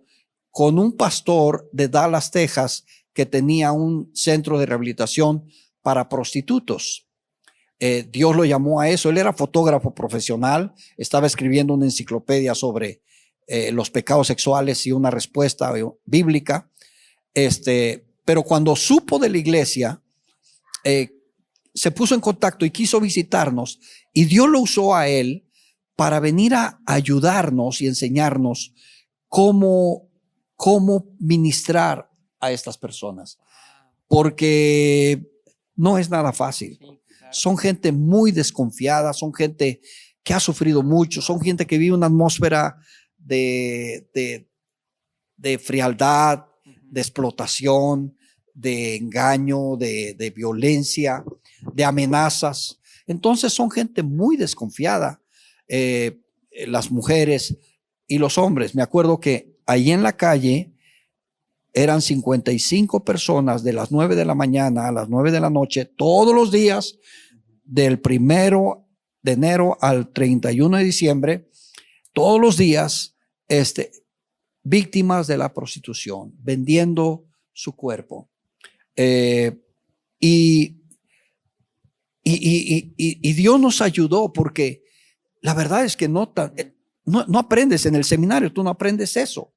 con un pastor de Dallas, Texas, que tenía un centro de rehabilitación para prostitutos. Dios lo llamó a eso. Él era fotógrafo profesional, estaba escribiendo una enciclopedia sobre los pecados sexuales y una respuesta bíblica. Pero cuando supo de la iglesia, se puso en contacto y quiso visitarnos, y Dios lo usó a él para venir a ayudarnos y enseñarnos cómo ministrar a estas personas, porque no es nada fácil. Son gente muy desconfiada, son gente que ha sufrido mucho, son gente que vive una atmósfera de frialdad, de explotación, de engaño, de violencia, de amenazas. Entonces son gente muy desconfiada. Las mujeres y los hombres. Me acuerdo que ahí en la calle eran 55 personas de las 9 de la mañana a las 9 de la noche, todos los días, del 1 de enero al 31 de diciembre, todos los días, víctimas de la prostitución, vendiendo su cuerpo. Y Dios nos ayudó, porque la verdad es que no aprendes en el seminario, tú no aprendes eso.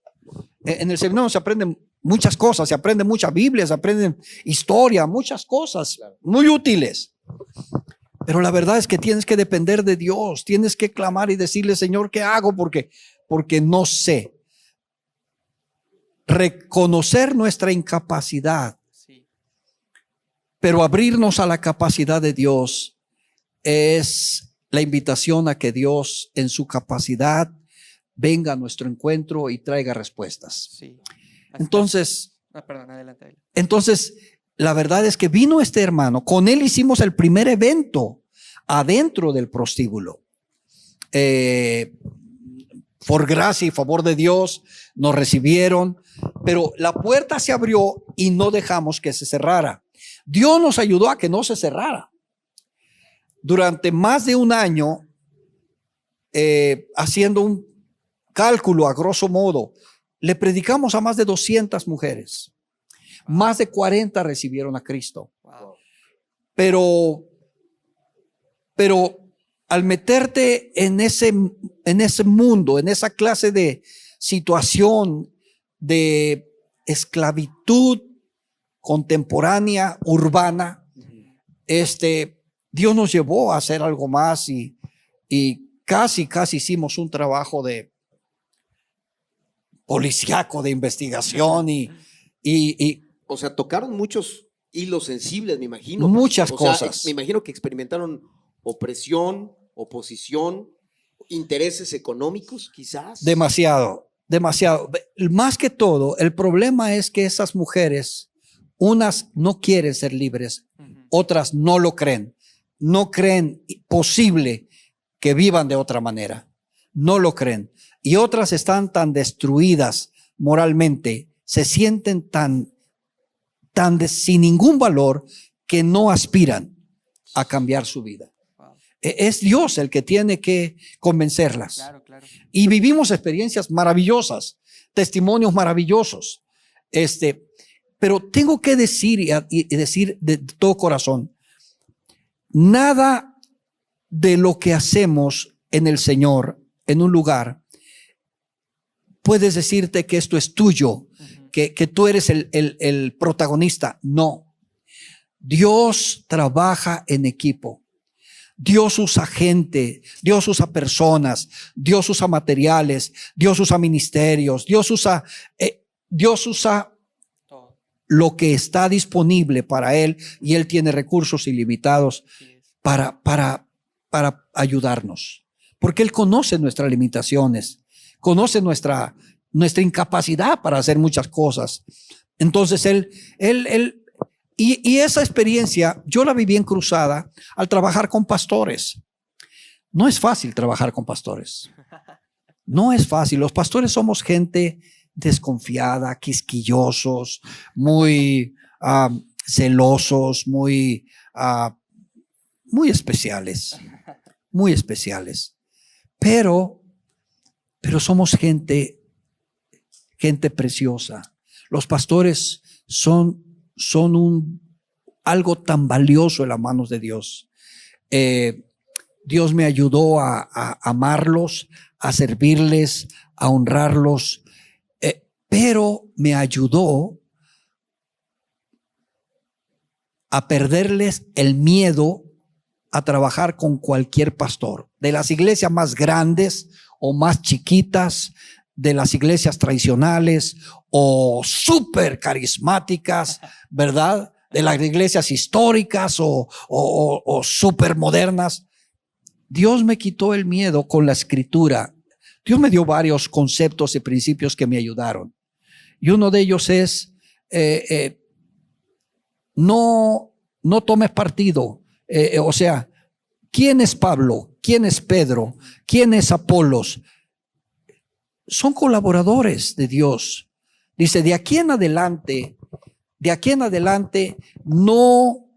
En el seminario se aprenden muchas cosas, se aprende mucha Biblia, se aprenden historia, muchas cosas muy útiles. Pero la verdad es que tienes que depender de Dios, tienes que clamar y decirle, Señor, ¿qué hago? Porque no sé. Reconocer nuestra incapacidad, pero abrirnos a la capacidad de Dios es la invitación a que Dios en su capacidad venga a nuestro encuentro y traiga respuestas. Sí. Entonces, Perdón, adelante. Entonces, la verdad es que vino este hermano, con él hicimos el primer evento adentro del prostíbulo. Por gracia y favor de Dios nos recibieron, pero la puerta se abrió y no dejamos que se cerrara. Dios nos ayudó a que no se cerrara. Durante más de un año, haciendo un cálculo a grosso modo, le predicamos a más de 200 mujeres. Más de 40 recibieron a Cristo. Pero al meterte en ese mundo, en esa clase de situación de esclavitud contemporánea, urbana, Dios nos llevó a hacer algo más y casi hicimos un trabajo de policíaco, de investigación y O sea, tocaron muchos hilos sensibles, me imagino. Muchas O sea, cosas. me imagino que experimentaron opresión, oposición, intereses económicos, quizás. demasiado. Más que todo, el problema es que esas mujeres, unas no quieren ser libres, otras no lo creen. No creen posible que vivan de otra manera. No lo creen. Y otras están tan destruidas moralmente, se sienten tan sin ningún valor que no aspiran a cambiar su vida. Es Dios el que tiene que convencerlas. Claro. Y vivimos experiencias maravillosas, testimonios maravillosos. Pero tengo que decir y decir de todo corazón, nada de lo que hacemos en el Señor, en un lugar, puedes decirte que esto es tuyo, que tú eres el protagonista. No. Dios trabaja en equipo. Dios usa gente, Dios usa personas, Dios usa materiales, Dios usa ministerios, Dios usa lo que está disponible para Él, y Él tiene recursos ilimitados para ayudarnos. Porque Él conoce nuestras limitaciones, conoce nuestra incapacidad para hacer muchas cosas. Entonces y esa experiencia yo la viví en Cruzada al trabajar con pastores. No es fácil trabajar con pastores. No es fácil. Los pastores somos gente desconfiada, quisquillosos, muy celosos, muy especiales. Muy especiales. Pero somos gente preciosa. Los pastores son algo tan valioso en las manos de Dios. Dios me ayudó a amarlos, a servirles, a honrarlos, pero me ayudó a perderles el miedo a trabajar con cualquier pastor, de las iglesias más grandes o más chiquitas, de las iglesias tradicionales o súper carismáticas, ¿verdad? De las iglesias históricas o súper modernas. Dios me quitó el miedo con la escritura. Dios me dio varios conceptos y principios que me ayudaron. Y uno de ellos es, no tomes partido. O sea, ¿quién es Pablo? ¿Quién es Pedro? ¿Quién es Apolos? son colaboradores de Dios. Dice, de aquí en adelante, no,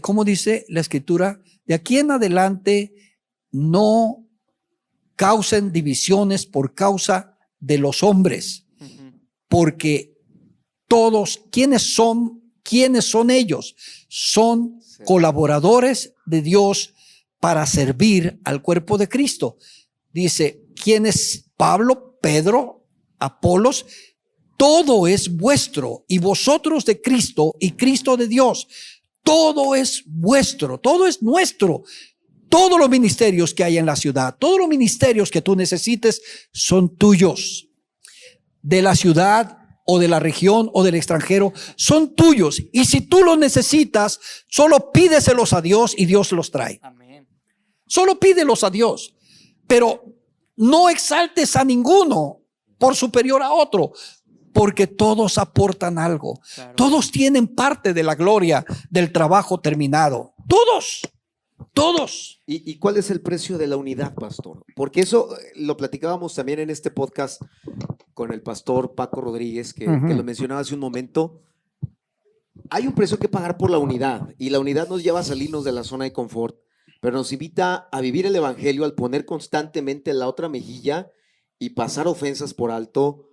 ¿cómo dice la escritura? De aquí en adelante no causen divisiones por causa de los hombres, porque todos, ¿quiénes son ellos? Son colaboradores de Dios para servir al cuerpo de Cristo. Dice, ¿quién es Pablo, Pedro, Apolos? Todo es vuestro, y vosotros de Cristo y Cristo de Dios. Todo es vuestro, todo es nuestro. Todos los ministerios que hay en la ciudad, todos los ministerios que tú necesites son tuyos. De la ciudad o de la región o del extranjero, son tuyos. Y si tú los necesitas, solo pídeselos a Dios y Dios los trae. Amén. Solo pídelos a Dios. Pero no exaltes a ninguno por superior a otro, porque todos aportan algo. Claro. Todos tienen parte de la gloria del trabajo terminado. Todos. ¿Y cuál es el precio de la unidad, pastor? Porque eso lo platicábamos también en este podcast con el pastor Paco Rodríguez, que lo mencionaba hace un momento. Hay un precio que pagar por la unidad, y la unidad nos lleva a salirnos de la zona de confort, pero nos invita a vivir el evangelio al poner constantemente la otra mejilla y pasar ofensas por alto,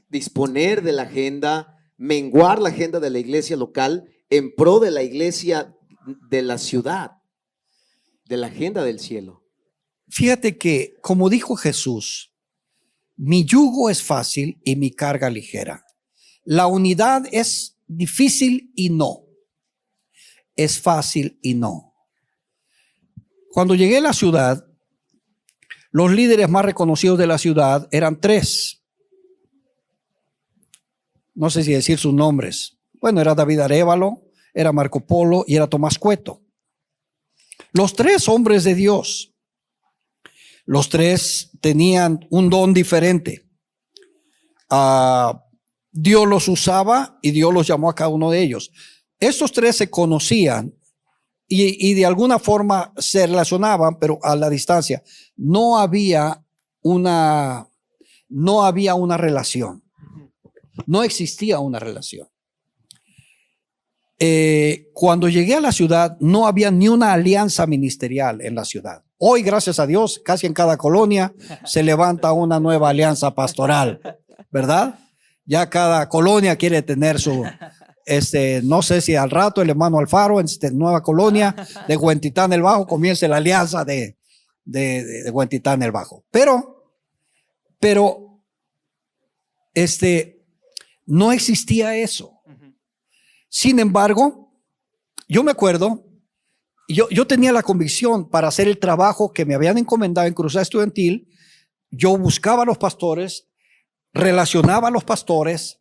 disponer de la agenda, menguar la agenda de la iglesia local en pro de la iglesia de la ciudad, de la agenda del cielo. Fíjate que, como dijo Jesús, mi yugo es fácil y mi carga ligera. La unidad es difícil y no. Es fácil y no. Cuando llegué a la ciudad, los líderes más reconocidos de la ciudad eran 3. No sé si decir sus nombres. Bueno, era David Arévalo, era Marco Polo y era Tomás Cueto. Los 3 hombres de Dios. Los 3 tenían un don diferente. Dios los usaba y Dios los llamó a cada uno de ellos. Estos 3 se conocían y de alguna forma se relacionaban, pero a la distancia. No había una relación. No existía una relación. Cuando llegué a la ciudad, no había ni una alianza ministerial en la ciudad. Hoy, gracias a Dios, casi en cada colonia se levanta una nueva alianza pastoral, ¿verdad? Ya cada colonia quiere tener su, no sé si al rato el hermano Alfaro en esta nueva colonia de Huentitán el Bajo comience la alianza de Huentitán el Bajo. Pero, no existía eso. Sin embargo, yo me acuerdo, yo tenía la convicción para hacer el trabajo que me habían encomendado en Cruzada Estudiantil. Yo buscaba a los pastores, relacionaba a los pastores,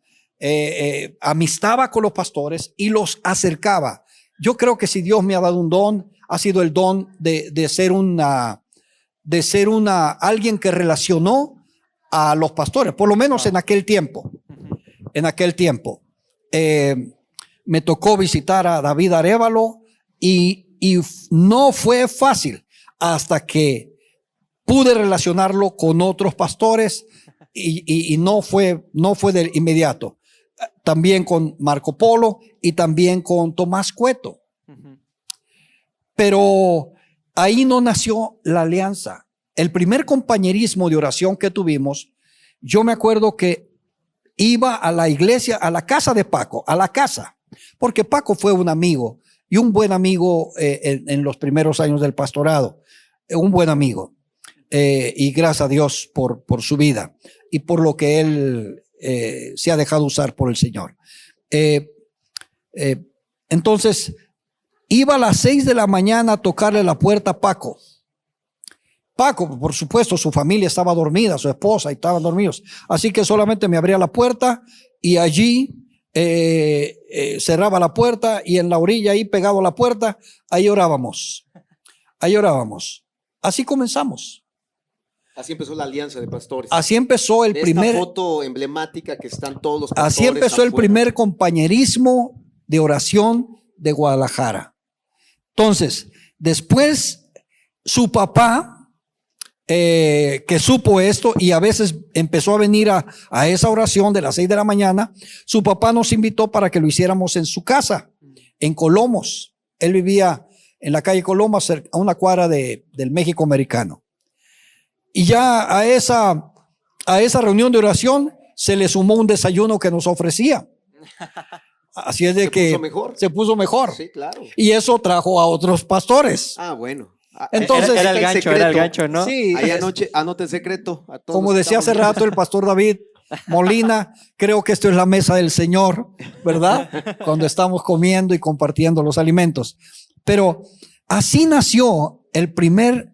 amistaba con los pastores y los acercaba. Yo creo que si Dios me ha dado un don, ha sido el don de ser alguien que relacionó a los pastores, por lo menos en aquel tiempo. Me tocó visitar a David Arévalo y no fue fácil hasta que pude relacionarlo con otros pastores y no fue de inmediato. También con Marco Polo y también con Tomás Cueto. Pero ahí no nació la alianza. El primer compañerismo de oración que tuvimos, yo me acuerdo que iba a la iglesia, a la casa de Paco, porque Paco fue un amigo y un buen amigo en los primeros años del pastorado, un buen amigo, y gracias a Dios por su vida y por lo que él se ha dejado usar por el Señor. Entonces, iba a las 6 de la mañana a tocarle la puerta a Paco. Paco, por supuesto, su familia estaba dormida, su esposa, y estaban dormidos. Así que solamente me abría la puerta y allí cerraba la puerta y en la orilla ahí pegado a la puerta, ahí orábamos. Así comenzamos. Así empezó la alianza de pastores. Así empezó esta foto emblemática que están todos los pastores. Así empezó el afuera. primer compañerismo de oración de Guadalajara. Entonces, después su papá que supo esto y a veces empezó a venir a esa oración de las 6 de la mañana, su papá nos invitó para que lo hiciéramos en su casa, en Colomos. Él vivía en la calle Colomos, a una cuadra del México americano. Y ya a esa reunión de oración se le sumó un desayuno que nos ofrecía. Así es de que se puso mejor. Sí, claro. Y eso trajo a otros pastores. Ah, bueno. Entonces, era el gancho, ¿no? Sí, Ahí anote el secreto. A todos como los que decía hace estamos- rato el pastor David Molina, creo que esto es la mesa del Señor, ¿verdad? Cuando estamos comiendo y compartiendo los alimentos. Pero así nació el primer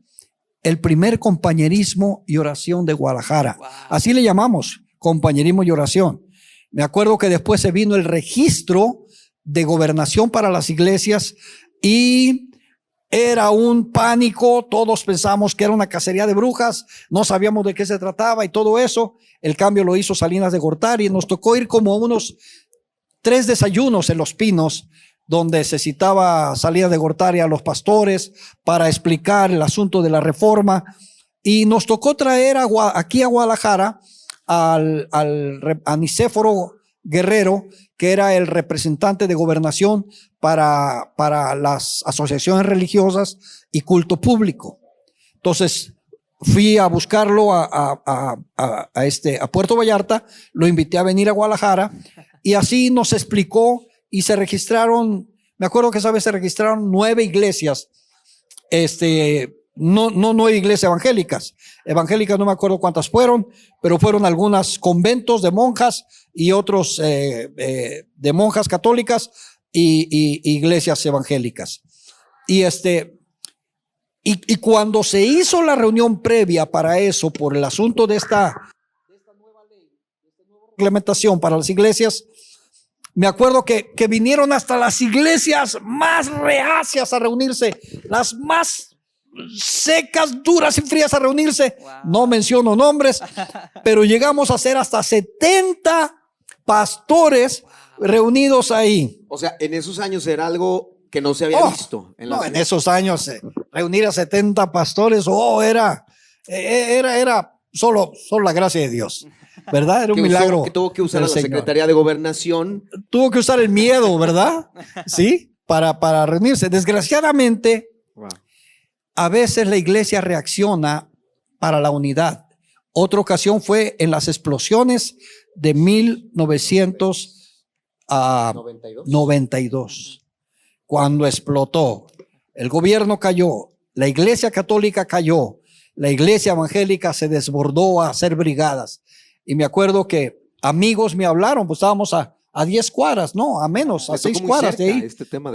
compañerismo y oración de Guadalajara. Así le llamamos, compañerismo y oración. Me acuerdo que después se vino el registro de gobernación para las iglesias y era un pánico, todos pensamos que era una cacería de brujas, no sabíamos de qué se trataba y todo eso. El cambio lo hizo Salinas de Gortari y nos tocó ir como unos 3 desayunos en Los Pinos, donde se citaba Salinas de Gortari a los pastores para explicar el asunto de la reforma. Y nos tocó traer aquí a Guadalajara a Nicéforo Guerrero, que era el representante de gobernación para las asociaciones religiosas y culto público. Entonces fui a buscarlo a Puerto Vallarta, lo invité a venir a Guadalajara y así nos explicó y se registraron, me acuerdo que esa vez se registraron 9 iglesias, no 9 iglesias evangélicas no me acuerdo cuántas fueron, pero fueron algunas conventos de monjas y otros de monjas católicas y iglesias evangélicas. Y cuando se hizo la reunión previa para eso, por el asunto de esta nueva ley, de esta nueva reglamentación para las iglesias, me acuerdo que vinieron hasta las iglesias más reacias a reunirse, las más secas, duras y frías a reunirse. No menciono nombres, pero llegamos a ser hasta 70 pastores reunidos ahí. O sea, en esos años era algo que no se había visto. En esos años reunir a 70 pastores, era solo la gracia de Dios, ¿verdad? Era un milagro. Que tuvo que usar a del la Señor. Secretaría de Gobernación. Tuvo que usar el miedo, ¿verdad? Sí, para reunirse. Desgraciadamente, a veces la iglesia reacciona para la unidad. Otra ocasión fue en las explosiones de 1992. Cuando explotó, el gobierno cayó, la iglesia católica cayó, la iglesia evangélica se desbordó a hacer brigadas. Y me acuerdo que amigos me hablaron, pues estábamos a 10 cuadras, no, a menos, a 6 cuadras de ahí,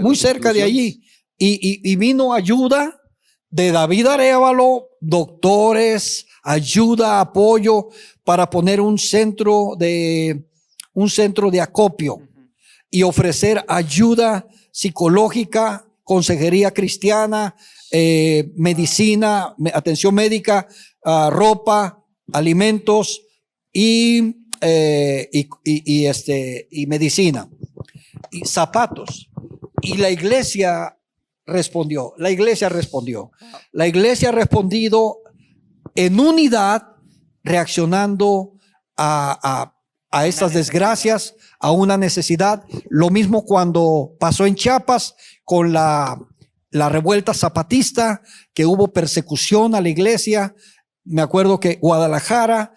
muy cerca de allí. Y vino ayuda de David Arévalo, doctores, ayuda, apoyo para poner un centro de acopio y ofrecer ayuda psicológica, consejería cristiana, medicina, atención médica, ropa, alimentos y medicina y zapatos. Y la iglesia respondió. La iglesia ha respondido en unidad, reaccionando a estas desgracias, a una necesidad. Lo mismo cuando pasó en Chiapas con la revuelta zapatista, que hubo persecución a la iglesia. Me acuerdo que Guadalajara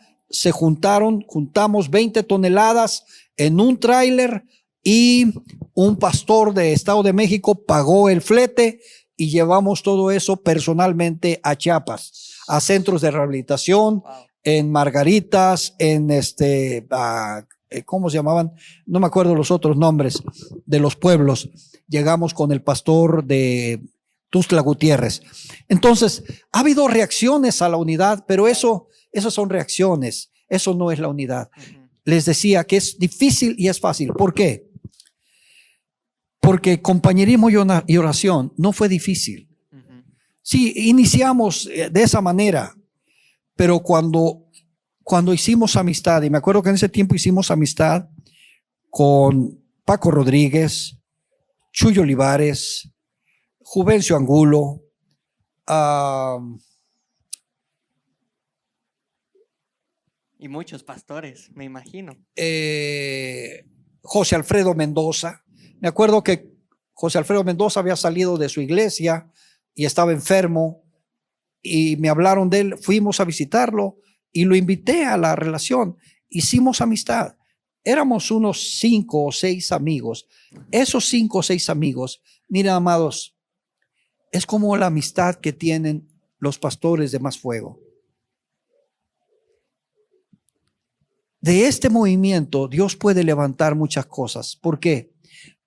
juntamos 20 toneladas en un tráiler y un pastor de Estado de México pagó el flete y llevamos todo eso personalmente a Chiapas, a centros de rehabilitación, en Margaritas, en ¿cómo se llamaban? No me acuerdo los otros nombres de los pueblos. Llegamos con el pastor de Tuxtla Gutiérrez. Entonces, ha habido reacciones a la unidad, pero esas son reacciones. Eso no es la unidad. Les decía que es difícil y es fácil. ¿Por qué? Porque compañerismo y oración no fue difícil. Sí, iniciamos de esa manera, pero cuando hicimos amistad, y me acuerdo que en ese tiempo hicimos amistad con Paco Rodríguez, Chuyo Olivares, Juvencio Angulo, Y muchos pastores, me imagino. José Alfredo Mendoza. Me acuerdo que José Alfredo Mendoza había salido de su iglesia y estaba enfermo y me hablaron de él. Fuimos a visitarlo y lo invité a la relación. Hicimos amistad. Éramos unos 5 o 6 amigos. Esos 5 o 6 amigos, miren, amados, es como la amistad que tienen los pastores de Más Fuego. De este movimiento Dios puede levantar muchas cosas. ¿Por qué?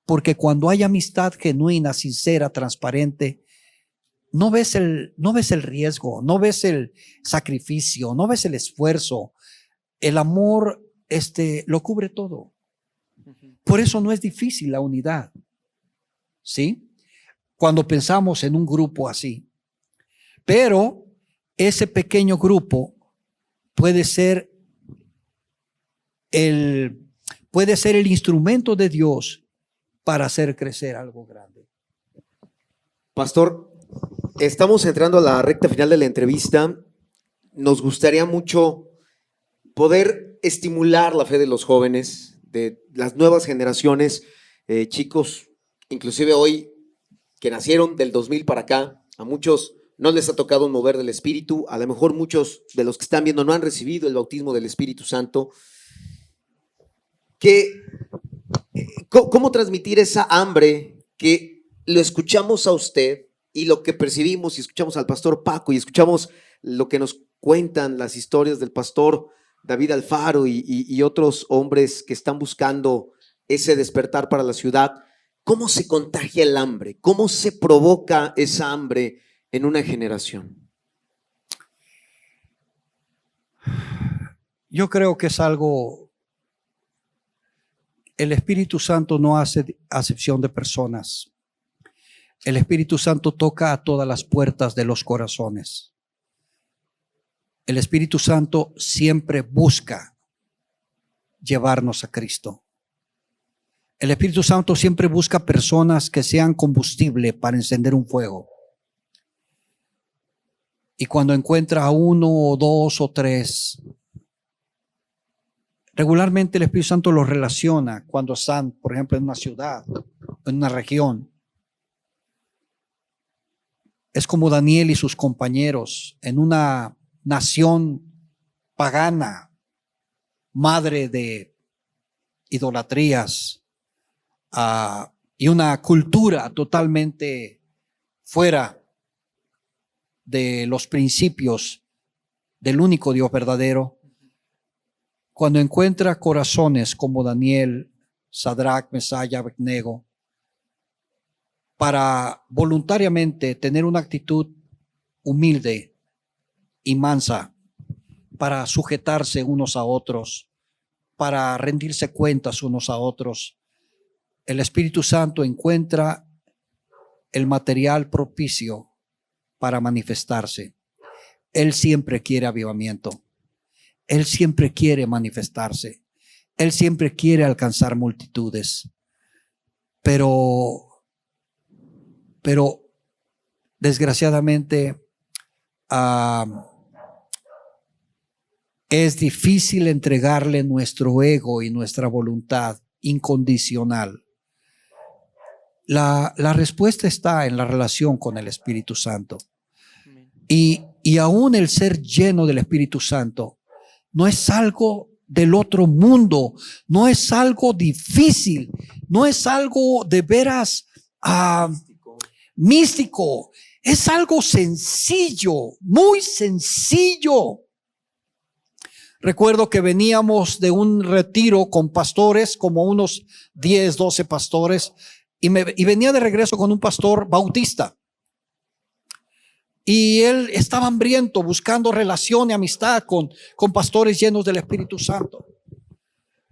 Porque cuando hay amistad genuina, sincera, transparente, no ves el riesgo, no ves el sacrificio, no ves el esfuerzo. El amor lo cubre todo. Por eso no es difícil la unidad. ¿Sí? Cuando pensamos en un grupo así. Pero ese pequeño grupo puede ser el instrumento de Dios para hacer crecer algo grande. Pastor, estamos entrando a la recta final de la entrevista. Nos gustaría mucho poder estimular la fe de los jóvenes, de las nuevas generaciones, chicos, inclusive hoy que nacieron del 2000 para acá, a muchos no les ha tocado un mover del Espíritu, a lo mejor muchos de los que están viendo no han recibido el bautismo del Espíritu Santo. ¿Cómo transmitir esa hambre que lo escuchamos a usted y lo que percibimos y escuchamos al pastor Paco y escuchamos lo que nos cuentan las historias del pastor David Alfaro y otros hombres que están buscando ese despertar para la ciudad? ¿Cómo se contagia el hambre? ¿Cómo se provoca esa hambre en una generación? Yo creo que es algo. El Espíritu Santo no hace acepción de personas. El Espíritu Santo toca a todas las puertas de los corazones. El Espíritu Santo siempre busca llevarnos a Cristo. El Espíritu Santo siempre busca personas que sean combustible para encender un fuego. Y cuando encuentra a 1 o 2 o 3, regularmente el Espíritu Santo los relaciona cuando están, por ejemplo, en una ciudad, en una región. Es como Daniel y sus compañeros en una nación pagana, madre de idolatrías, y una cultura totalmente fuera de los principios del único Dios verdadero. Cuando encuentra corazones como Daniel, Sadrach, Mesach y Abednego, para voluntariamente tener una actitud humilde y mansa, para sujetarse unos a otros, para rendirse cuentas unos a otros, el Espíritu Santo encuentra el material propicio para manifestarse. Él siempre quiere avivamiento. Él siempre quiere manifestarse. Él siempre quiere alcanzar multitudes. Pero desgraciadamente es difícil entregarle nuestro ego y nuestra voluntad incondicional. La respuesta está en la relación con el Espíritu Santo. Y aún el ser lleno del Espíritu Santo no es algo del otro mundo, no es algo difícil, no es algo de veras místico, es algo sencillo, muy sencillo. Recuerdo que veníamos de un retiro con pastores, como unos 10, 12 pastores, y venía de regreso con un pastor bautista. Y él estaba hambriento, buscando relación y amistad con pastores llenos del Espíritu Santo.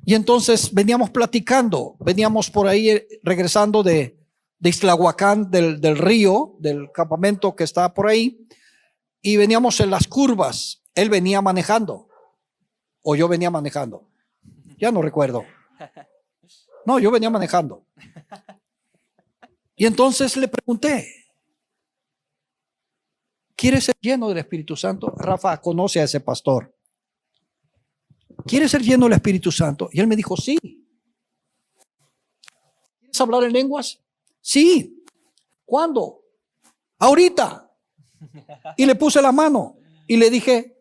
Y entonces veníamos platicando, veníamos por ahí regresando de Ixtlahuacán, del río, del campamento que está por ahí, y veníamos en las curvas. Él venía manejando, o yo venía manejando, ya no recuerdo. No, yo venía manejando. Y entonces le pregunté, ¿quieres ser lleno del Espíritu Santo? Rafa conoce a ese pastor. ¿quieres ser lleno del Espíritu Santo? Y él me dijo, sí. ¿Quieres hablar en lenguas? Sí. ¿Cuándo? Ahorita. Y le puse la mano y le dije,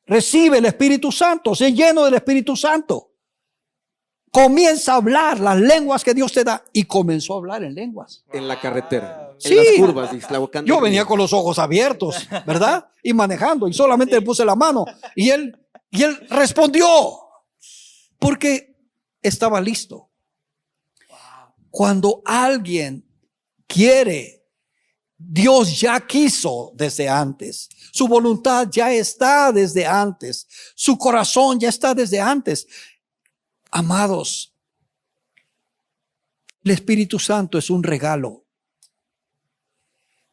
recibe el Espíritu Santo, sé lleno del Espíritu Santo. Comienza a hablar las lenguas que Dios te da. Y comenzó a hablar en lenguas. En la carretera, Sí. en las curvas de Ixtlahuacán del Yo Río. venía con los ojos abiertos, ¿verdad? Y manejando, y solamente le puse la mano. Y él respondió, porque estaba listo. Cuando alguien quiere, Dios ya quiso desde antes. Su voluntad ya está desde antes. Su corazón ya está desde antes. Amados, el Espíritu Santo es un regalo.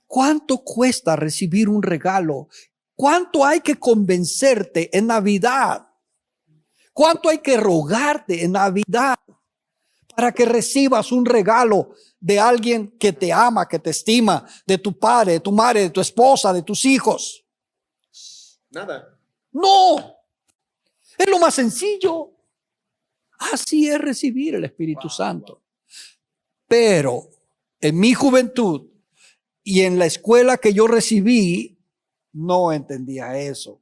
¿Cuánto cuesta recibir un regalo? ¿Cuánto hay que convencerte en Navidad? ¿Cuánto hay que rogarte en Navidad para que recibas un regalo de alguien que te ama, que te estima, de tu padre, de tu madre, de tu esposa, de tus hijos? Nada. No, es lo más sencillo. Así es recibir el Espíritu Santo. Pero en mi juventud y en la escuela que yo recibí, no entendía eso.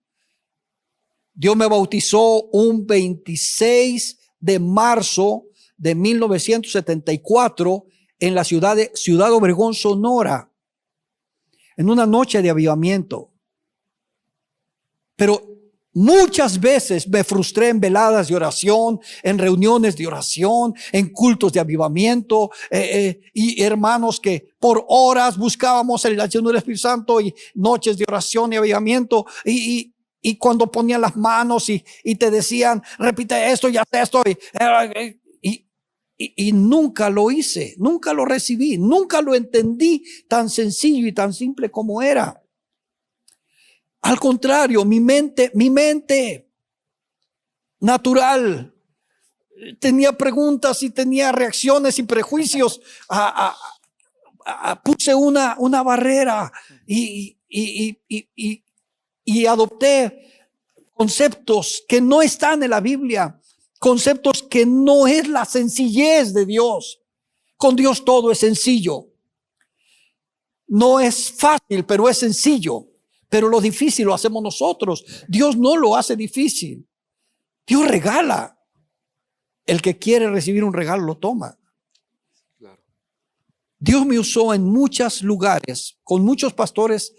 Dios me bautizó un 26 de marzo de 1974 en la ciudad de Ciudad Obregón, Sonora, en una noche de avivamiento. Pero muchas veces me frustré en veladas de oración, en reuniones de oración, en cultos de avivamiento, y hermanos que por horas buscábamos el lleno del Espíritu Santo y noches de oración y avivamiento, y cuando ponían las manos y te decían, repite esto y haz esto, y nunca lo hice, nunca lo recibí, nunca lo entendí tan sencillo y tan simple como era. Al contrario, mi mente natural tenía preguntas y tenía reacciones y prejuicios. Puse una barrera y adopté conceptos que no están en la Biblia, conceptos que no es la sencillez de Dios. Con Dios todo es sencillo. No es fácil, pero es sencillo. Pero lo difícil lo hacemos nosotros. Dios no lo hace difícil. Dios regala. El que quiere recibir un regalo lo toma. Claro. Dios me usó en muchos lugares, con muchos pastores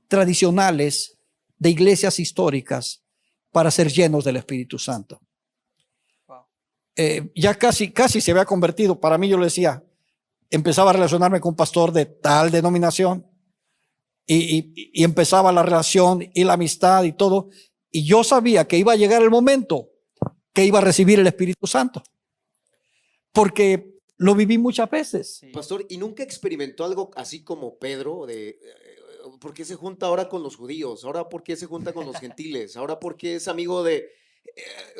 tradicionales de iglesias históricas, para ser llenos del Espíritu Santo. Ya casi se había convertido. Para mí, yo le decía, empezaba a relacionarme con un pastor de tal denominación. Y empezaba la relación y la amistad y todo. Y yo sabía que iba a llegar el momento que iba a recibir el Espíritu Santo. Porque lo viví muchas veces. Pastor, ¿y nunca experimentó algo así como Pedro? ¿Por qué se junta ahora con los judíos? ¿Ahora por qué se junta con los gentiles? ¿Ahora por qué es amigo de...?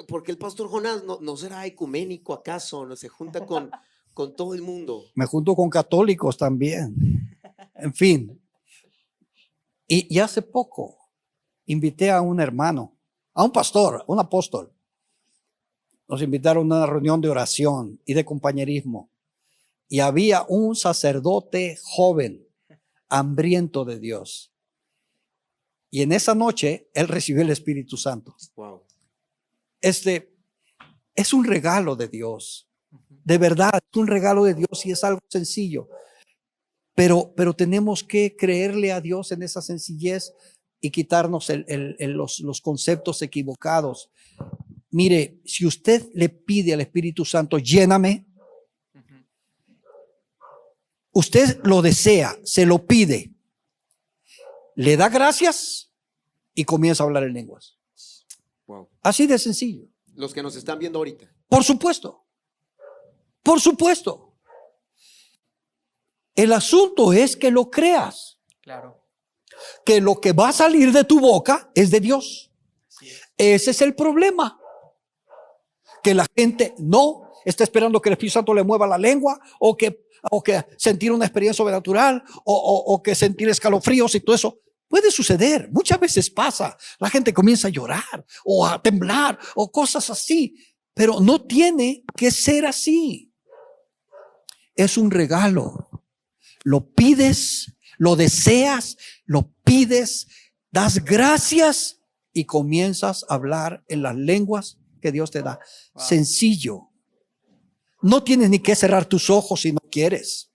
Porque el pastor Jonás no será ecuménico acaso, no se junta con todo el mundo. Me junto con católicos también. En fin. Y hace poco invité a un hermano, a un pastor, un apóstol. Nos invitaron a una reunión de oración y de compañerismo. Y había un sacerdote joven, hambriento de Dios. Y en esa noche él recibió el Espíritu Santo. Wow. Es un regalo de Dios. De verdad, es un regalo de Dios y es algo sencillo. Pero tenemos que creerle a Dios en esa sencillez y quitarnos los conceptos equivocados. Mire, si usted le pide al Espíritu Santo, lléname, usted lo desea, se lo pide, le da gracias y comienza a hablar en lenguas. Wow. Así de sencillo. Los que nos están viendo ahorita. Por supuesto. Por supuesto. El asunto es que lo creas. Claro. Que lo que va a salir de tu boca es de Dios. Ese es el problema. Que la gente no está esperando que el Espíritu Santo le mueva la lengua o que sentir una experiencia sobrenatural o que sentir escalofríos y todo eso. Puede suceder, muchas veces pasa. La gente comienza a llorar o a temblar o cosas así, pero no tiene que ser así. Es un regalo. Lo pides, lo deseas, lo pides, das gracias y comienzas a hablar en las lenguas que Dios te da. Sencillo. No tienes ni que cerrar tus ojos si no quieres.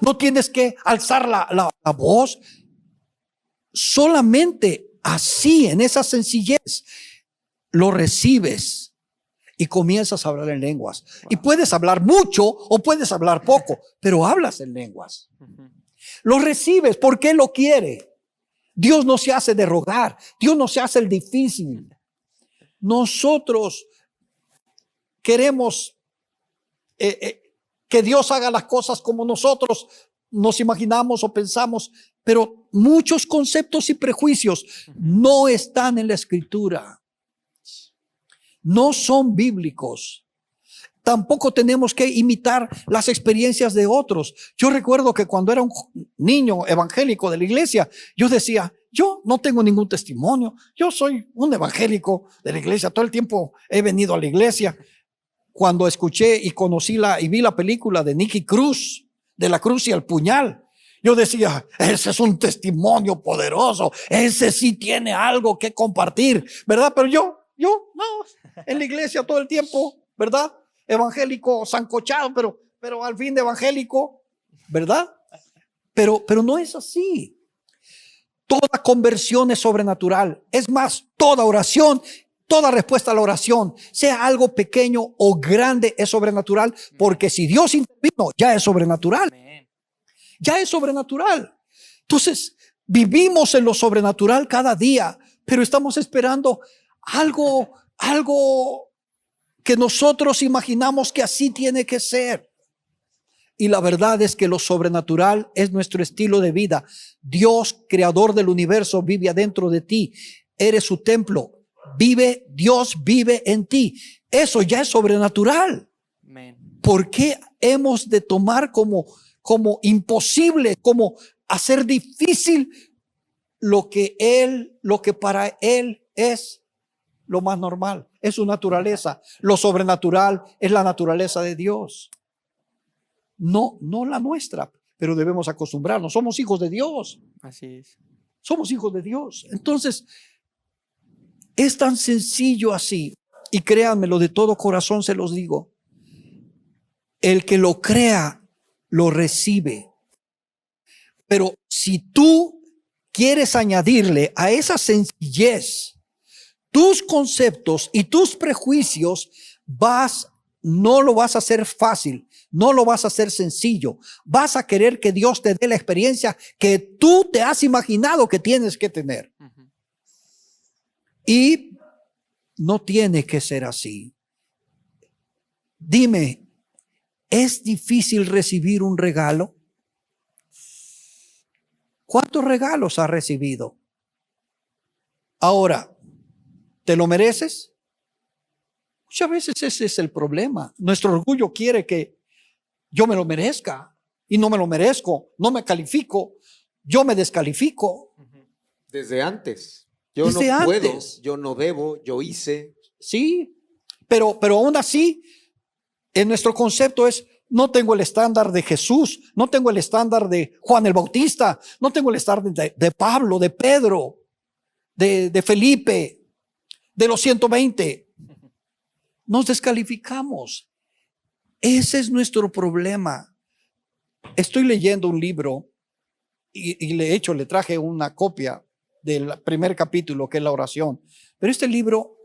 No tienes que alzar la voz. Solamente así, en esa sencillez, lo recibes y comienzas a hablar en lenguas. Y puedes hablar mucho o puedes hablar poco, pero hablas en lenguas. Lo recibes porque Él lo quiere. Dios no se hace de rogar. Dios no se hace el difícil. Nosotros queremos que Dios haga las cosas como nosotros nos imaginamos o pensamos, pero muchos conceptos y prejuicios no están en la Escritura. No son bíblicos. Tampoco tenemos que imitar las experiencias de otros. Yo recuerdo que cuando era un niño evangélico de la iglesia, yo decía, yo no tengo ningún testimonio. Yo soy un evangélico de la iglesia. Todo el tiempo he venido a la iglesia. Cuando escuché y conocí y vi la película de Nicky Cruz, de la cruz y el puñal, yo decía, ese es un testimonio poderoso. Ese sí tiene algo que compartir, ¿verdad? Pero yo no, en la iglesia todo el tiempo, ¿verdad? Evangélico sancochado, pero al fin de evangélico, ¿verdad? Pero no es así. Toda conversión es sobrenatural. Es más, toda oración, toda respuesta a la oración, sea algo pequeño o grande, es sobrenatural, porque si Dios intervino, ya es sobrenatural. Ya es sobrenatural. Entonces, vivimos en lo sobrenatural cada día, pero estamos esperando algo que nosotros imaginamos que así tiene que ser. Y la verdad es que lo sobrenatural es nuestro estilo de vida. Dios, creador del universo, vive adentro de ti. Eres su templo. Dios vive en ti. Eso ya es sobrenatural. ¿Por qué hemos de tomar como imposible, como hacer difícil lo que para Él es lo más normal? Es su naturaleza. Lo sobrenatural es la naturaleza de Dios. No la nuestra, pero debemos acostumbrarnos. Somos hijos de Dios. Así es. Somos hijos de Dios. Entonces, es tan sencillo así. Y créanmelo, de todo corazón se los digo. El que lo crea, lo recibe. Pero si tú quieres añadirle a esa sencillez tus conceptos y tus prejuicios, no lo vas a hacer fácil, no lo vas a hacer sencillo. Vas a querer que Dios te dé la experiencia que tú te has imaginado que tienes que tener. Y no tiene que ser así. Dime, ¿es difícil recibir un regalo? ¿Cuántos regalos has recibido? Ahora, ¿te lo mereces? Muchas veces ese es el problema. Nuestro orgullo quiere que yo me lo merezca y no me lo merezco, no me califico, yo me descalifico. Desde antes. Yo Desde no puedo, antes. yo no debo, yo hice. Sí, pero aún así, en nuestro concepto es, no tengo el estándar de Jesús, no tengo el estándar de Juan el Bautista, no tengo el estándar de Pablo, de Pedro, de Felipe, de los 120. Nos descalificamos. Ese es nuestro problema. Estoy leyendo un libro y le traje una copia del primer capítulo, que es la oración. Pero este libro,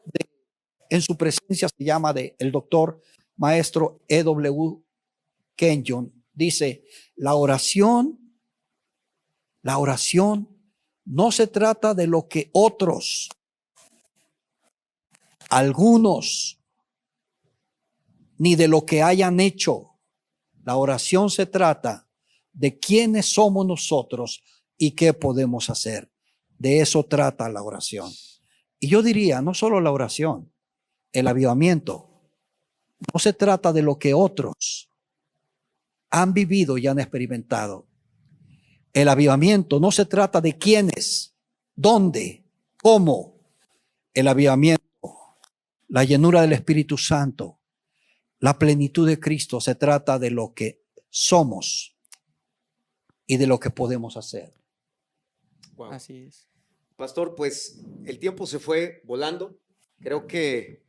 en su presencia, se llama el doctor maestro E.W. Kenyon. Dice, la oración no se trata de lo que otros, algunos, ni de lo que hayan hecho. La oración se trata de quiénes somos nosotros y qué podemos hacer. De eso trata la oración. Y yo diría, no solo la oración, el avivamiento, no se trata de lo que otros han vivido y han experimentado. El avivamiento no se trata de quiénes, dónde, cómo. El avivamiento, la llenura del Espíritu Santo, la plenitud de Cristo, se trata de lo que somos y de lo que podemos hacer. Wow. Así es. Pastor, pues el tiempo se fue volando. Creo que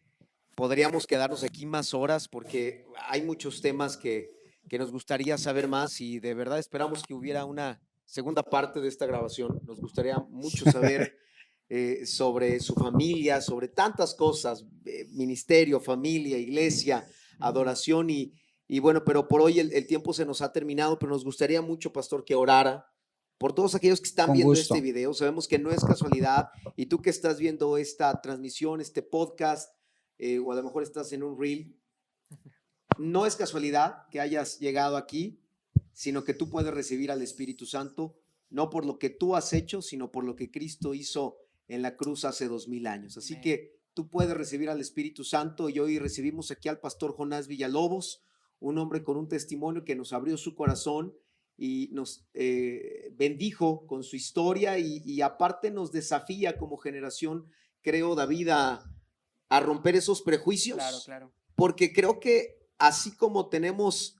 podríamos quedarnos aquí más horas porque hay muchos temas que nos gustaría saber más y de verdad esperamos que hubiera una segunda parte de esta grabación. Nos gustaría mucho saber sobre su familia, sobre tantas cosas, ministerio, familia, iglesia, adoración y bueno, pero por hoy el tiempo se nos ha terminado, pero nos gustaría mucho, pastor, que orara por todos aquellos que están Con viendo gusto. este video. Sabemos que no es casualidad y tú que estás viendo esta transmisión, este podcast, o a lo mejor estás en un reel, no es casualidad que hayas llegado aquí, sino que tú puedes recibir al Espíritu Santo, no por lo que tú has hecho, sino por lo que Cristo hizo en la cruz hace 2000 años. Así que tú puedes recibir al Espíritu Santo y hoy recibimos aquí al pastor Jonás Villalobos, un hombre con un testimonio que nos abrió su corazón y nos bendijo con su historia y aparte nos desafía como generación, creo, David, a romper esos prejuicios. Claro, claro. Porque creo que así como tenemos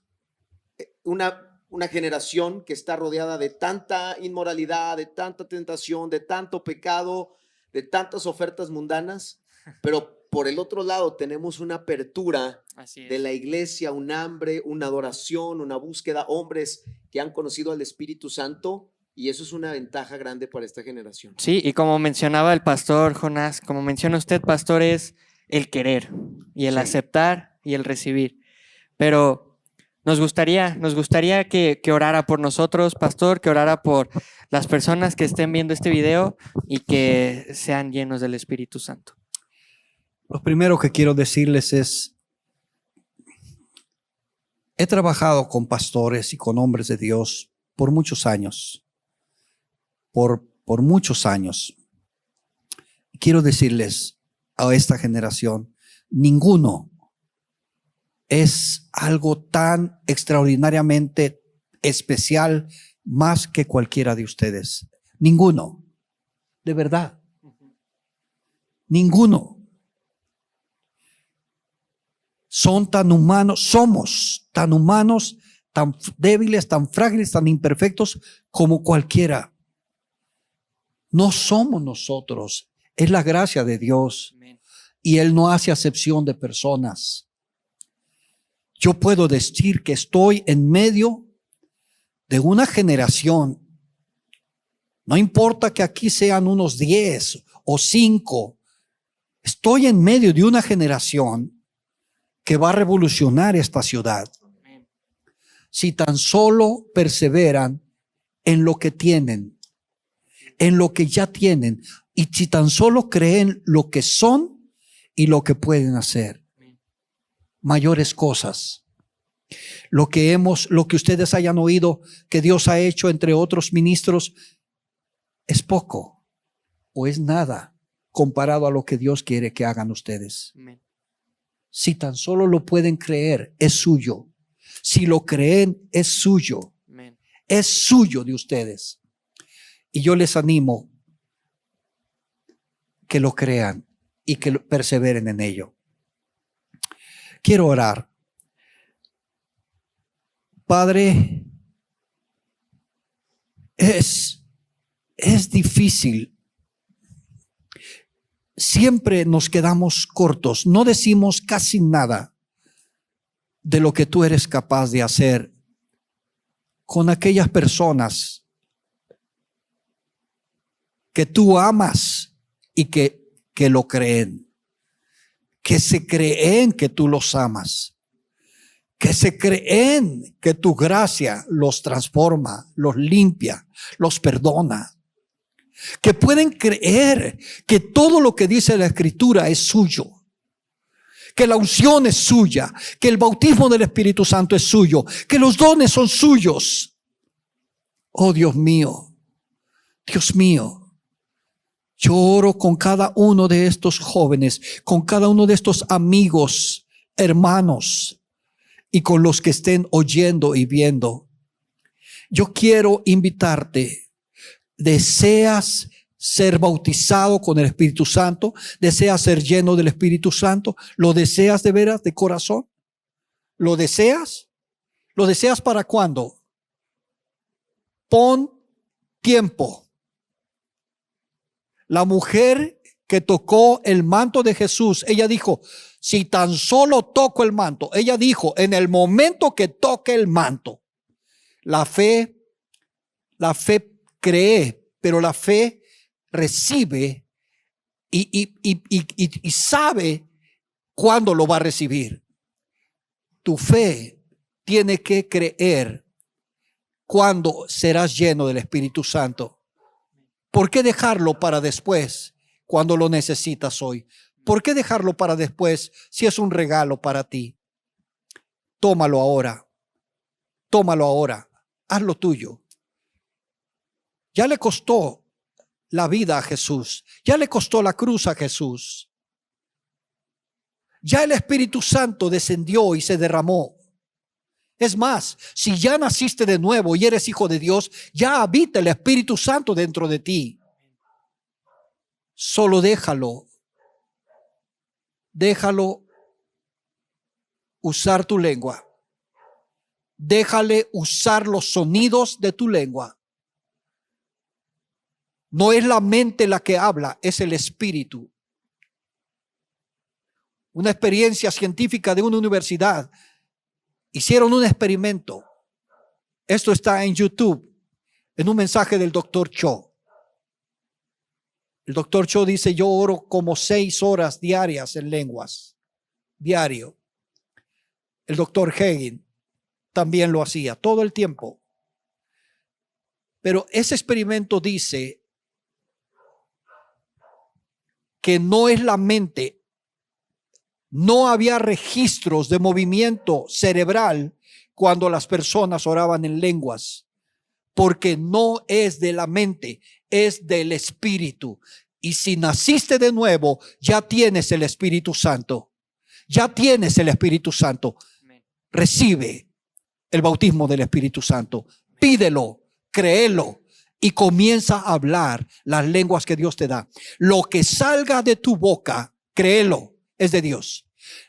una generación que está rodeada de tanta inmoralidad, de tanta tentación, de tanto pecado, de tantas ofertas mundanas, pero por el otro lado tenemos una apertura Así es. de la iglesia, un hambre, una adoración, una búsqueda, hombres que han conocido al Espíritu Santo y eso es una ventaja grande para esta generación. Sí, y como mencionaba el pastor Jonás, como menciona usted, pastor, es el querer y el Sí. aceptar y el recibir. Pero nos gustaría que orara por nosotros, pastor, que orara por las personas que estén viendo este video y que sean llenos del Espíritu Santo. Lo primero que quiero decirles es, he trabajado con pastores y con hombres de Dios por muchos años, por muchos años. Quiero decirles a esta generación, ninguno es algo tan extraordinariamente especial más que cualquiera de ustedes. Ninguno, de verdad, ninguno. Son tan humanos, somos tan humanos, tan débiles, tan frágiles, tan imperfectos como cualquiera. No somos nosotros, es la gracia de Dios y Él no hace acepción de personas. Yo puedo decir que estoy en medio de una generación, no importa que aquí sean unos 10 o 5, estoy en medio de una generación que va a revolucionar esta ciudad. Si tan solo perseveran en lo que tienen, en lo que ya tienen, y si tan solo creen lo que son y lo que pueden hacer. Mayores cosas. Lo que ustedes hayan oído que Dios ha hecho entre otros ministros es poco o es nada comparado a lo que Dios quiere que hagan ustedes. Amén. Si tan solo lo pueden creer, es suyo. Si lo creen, es suyo. Amén. Es suyo de ustedes. Y yo les animo que lo crean y que perseveren en ello. Quiero orar. Padre, es difícil. Siempre nos quedamos cortos, no decimos casi nada de lo que tú eres capaz de hacer con aquellas personas que tú amas y que lo creen, que se creen que tú los amas, que se creen que tu gracia los transforma, los limpia, los perdona. Que pueden creer que todo lo que dice la Escritura es suyo, que la unción es suya, que el bautismo del Espíritu Santo es suyo, que los dones son suyos. Oh Dios mío, yo oro con cada uno de estos jóvenes, con cada uno de estos amigos, hermanos, y con los que estén oyendo y viendo, Yo quiero invitarte. ¿Deseas ser bautizado con el Espíritu Santo? ¿Deseas ser lleno del Espíritu Santo? ¿Lo deseas de veras, de corazón? ¿Lo deseas? ¿Lo deseas para cuándo? Pon tiempo. La mujer que tocó el manto de Jesús, ella dijo, si tan solo toco el manto, ella dijo, en el momento que toque el manto, la fe cree, pero la fe recibe y sabe cuándo lo va a recibir. Tu fe tiene que creer cuándo serás lleno del Espíritu Santo. ¿Por qué dejarlo para después cuando lo necesitas hoy? ¿Por qué dejarlo para después si es un regalo para ti? Tómalo ahora. Tómalo ahora. Hazlo tuyo. Ya le costó la vida a Jesús. Ya le costó la cruz a Jesús. Ya el Espíritu Santo descendió y se derramó. Es más, si ya naciste de nuevo y eres hijo de Dios, ya habita el Espíritu Santo dentro de ti. Solo déjalo. Déjalo usar tu lengua. Déjale usar los sonidos de tu lengua. No es la mente la que habla, es el espíritu. Una experiencia científica de una universidad. Hicieron un experimento. Esto está en YouTube, en un mensaje del doctor Cho. El doctor Cho dice, yo oro como 6 horas diarias en lenguas. Diario. El doctor Hagin también lo hacía, todo el tiempo. Pero ese experimento dice que no es la mente. No había registros de movimiento cerebral cuando las personas oraban en lenguas, porque no es de la mente, es del Espíritu. Y si naciste de nuevo, ya tienes el Espíritu Santo. Ya tienes el Espíritu Santo. Recibe el bautismo del Espíritu Santo. Pídelo, créelo y comienza a hablar las lenguas que Dios te da. Lo que salga de tu boca, créelo, es de Dios.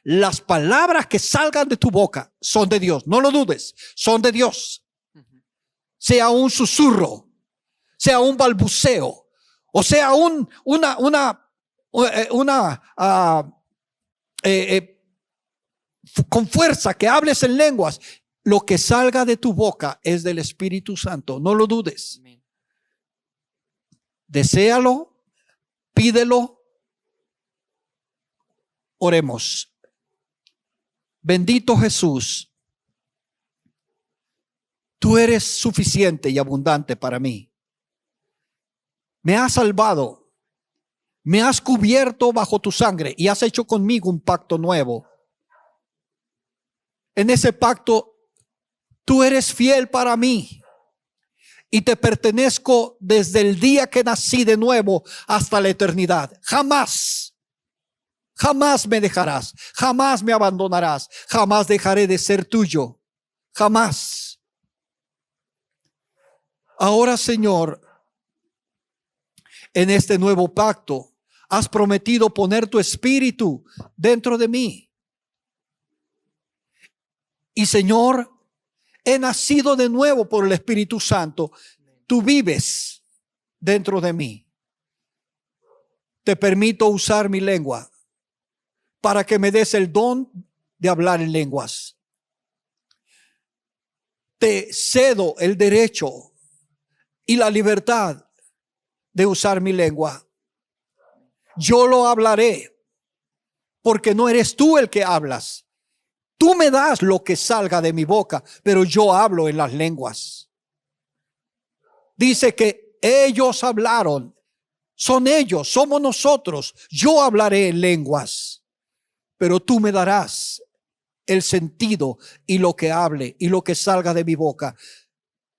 Las palabras que salgan de tu boca son de Dios. No lo dudes, son de Dios. Sea un susurro, sea un balbuceo, o sea con fuerza que hables en lenguas. Lo que salga de tu boca es del Espíritu Santo. No lo dudes. Deséalo, pídelo. Oremos. Bendito Jesús, tú eres suficiente y abundante para mí. Me has salvado, me has cubierto bajo tu sangre y has hecho conmigo un pacto nuevo. En ese pacto, tú eres fiel para mí y te pertenezco desde el día que nací de nuevo hasta la eternidad. Jamás me dejarás, jamás me abandonarás, jamás dejaré de ser tuyo, jamás. Ahora, Señor, en este nuevo pacto, has prometido poner tu espíritu dentro de mí. Y, Señor, he nacido de nuevo por el Espíritu Santo. Tú vives dentro de mí. Te permito usar mi lengua para que me des el don de hablar en lenguas. Te cedo el derecho y la libertad de usar mi lengua. Yo lo hablaré porque no eres tú el que hablas. Tú me das lo que salga de mi boca, pero yo hablo en las lenguas. Dice que ellos hablaron. Son ellos, somos nosotros. Yo hablaré en lenguas. Pero tú me darás el sentido y lo que hable y lo que salga de mi boca.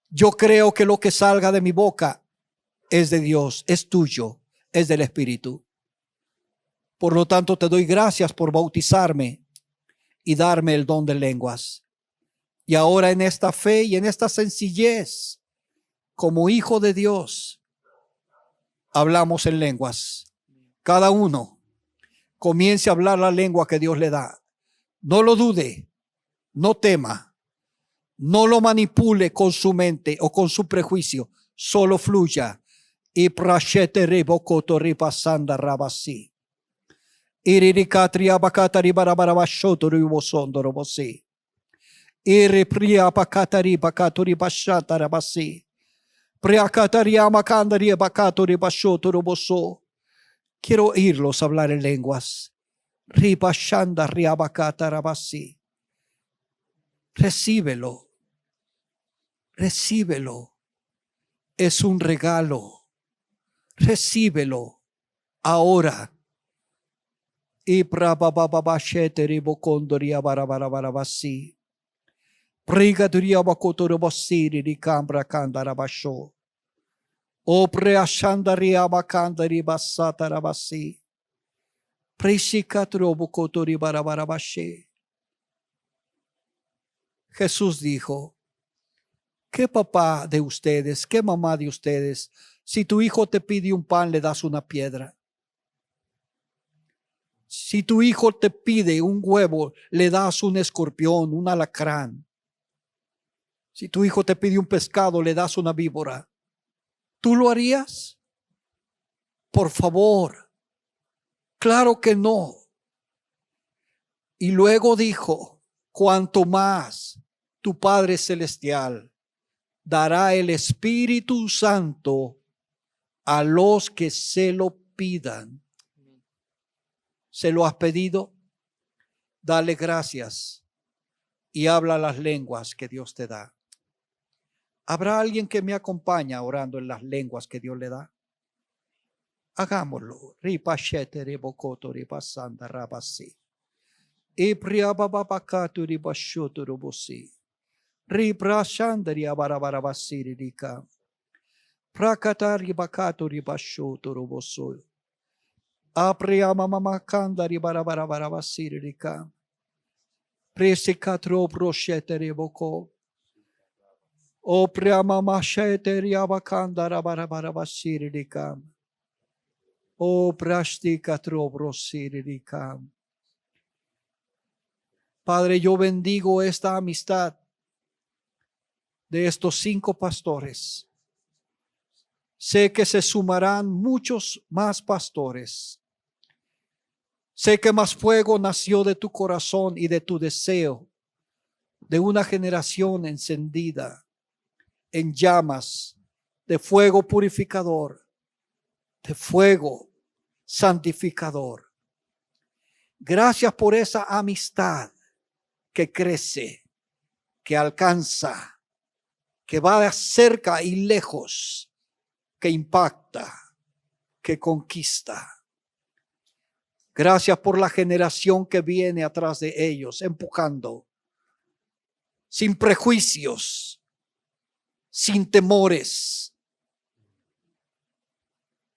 Yo creo que lo que salga de mi boca es de Dios, es tuyo, es del Espíritu. Por lo tanto, te doy gracias por bautizarme y darme el don de lenguas. Y ahora en esta fe y en esta sencillez, como hijo de Dios, hablamos en lenguas. Cada uno comience a hablar la lengua que Dios le da. No lo dude, no tema, no lo manipule con su mente o con su prejuicio, solo fluya. Y prashete rebocoto ripasanda rabasi. Iririkatri abakatari barabarabashoto ribosondo robosi. Iripria bakatari bakaturi bashata rabasi. Priakatari amakandari abakaturi bashoto roboso. Quiero oírlos hablar en lenguas. Ribashanda riabakata rabasi. Recíbelo. Recíbelo. Es un regalo. Recíbelo ahora. Y prabababashete ribocondoria barabarabasi. Prigaduria bakotoro basiri ricambra candarabasho. O preashandaria bakandari basata rabasi. Prishikatro bokotori barabarabashe. Jesús dijo, ¿qué papá de ustedes, qué mamá de ustedes, si tu hijo te pide un pan, le das una piedra? Si tu hijo te pide un huevo, le das un escorpión, un alacrán. Si tu hijo te pide un pescado, le das una víbora. ¿Tú lo harías? Por favor. Claro que no. Y luego dijo, cuanto más tu Padre Celestial dará el Espíritu Santo a los que se lo pidan. ¿Se lo has pedido? Dale gracias y habla las lenguas que Dios te da. ¿Habrá alguien que me acompaña orando en las lenguas que Dios le da? Hagámoslo. Ripashete rebocoto ripasanda rabasi. Ipriabababakato ribashoto robosi. Riprashandaria barabarabasi rika. Prakatari bakato ribashoto roboso. Apriamamamakandari barabarabasi rika. Presikatro broshete reboko. O priamamashete riabakandara barabarabasi rika. O prashtikatro brosi rika. Padre, yo bendigo esta amistad de estos 5 pastores. Sé que se sumarán muchos más pastores. Sé que Más Fuego nació de tu corazón y de tu deseo de una generación encendida en llamas de fuego purificador, de fuego santificador. Gracias por esa amistad que crece, que alcanza, que va cerca y lejos, que impacta, que conquista. Gracias por la generación que viene atrás de ellos, empujando, sin prejuicios, sin temores,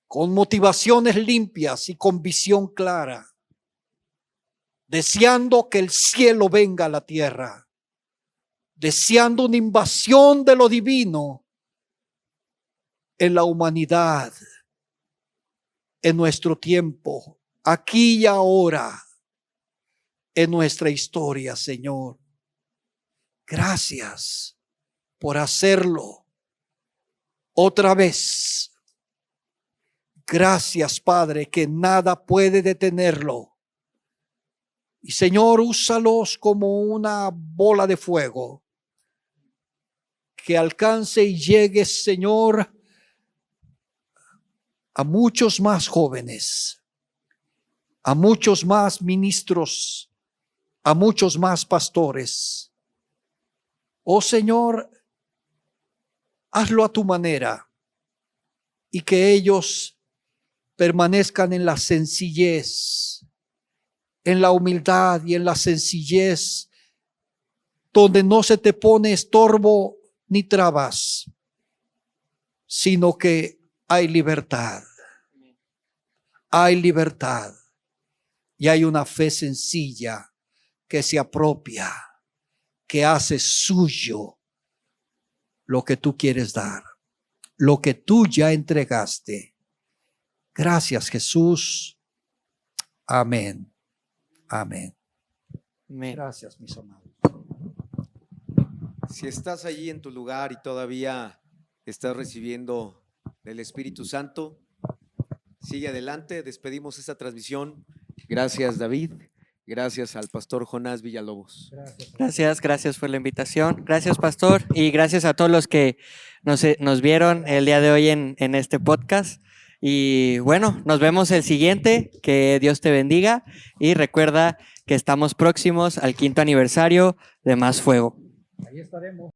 con motivaciones limpias y con visión clara, deseando que el cielo venga a la tierra, deseando una invasión de lo divino en la humanidad, en nuestro tiempo, aquí y ahora, en nuestra historia, Señor. Gracias por hacerlo otra vez. Gracias, Padre, que nada puede detenerlo. Y Señor, úsalos como una bola de fuego que alcance y llegue, Señor, a muchos más jóvenes, a muchos más ministros, a muchos más pastores. Oh Señor, hazlo a tu manera y que ellos permanezcan en la sencillez, en la humildad y en la sencillez, donde no se te pone estorbo ni trabas, sino que hay libertad. Hay libertad y hay una fe sencilla que se apropia, que hace suyo lo que tú quieres dar, lo que tú ya entregaste. Gracias, Jesús. Amén. Amén. Amén. Gracias, mis amados. Si estás allí en tu lugar y todavía estás recibiendo del Espíritu Santo, sigue adelante. Despedimos esta transmisión. Gracias, David. Gracias al pastor Jonás Villalobos. Gracias por la invitación. Gracias, pastor. Y gracias a todos los que nos vieron el día de hoy en este podcast. Y bueno, nos vemos el siguiente. Que Dios te bendiga. Y recuerda que estamos próximos al 5º aniversario de Más Fuego. Ahí estaremos.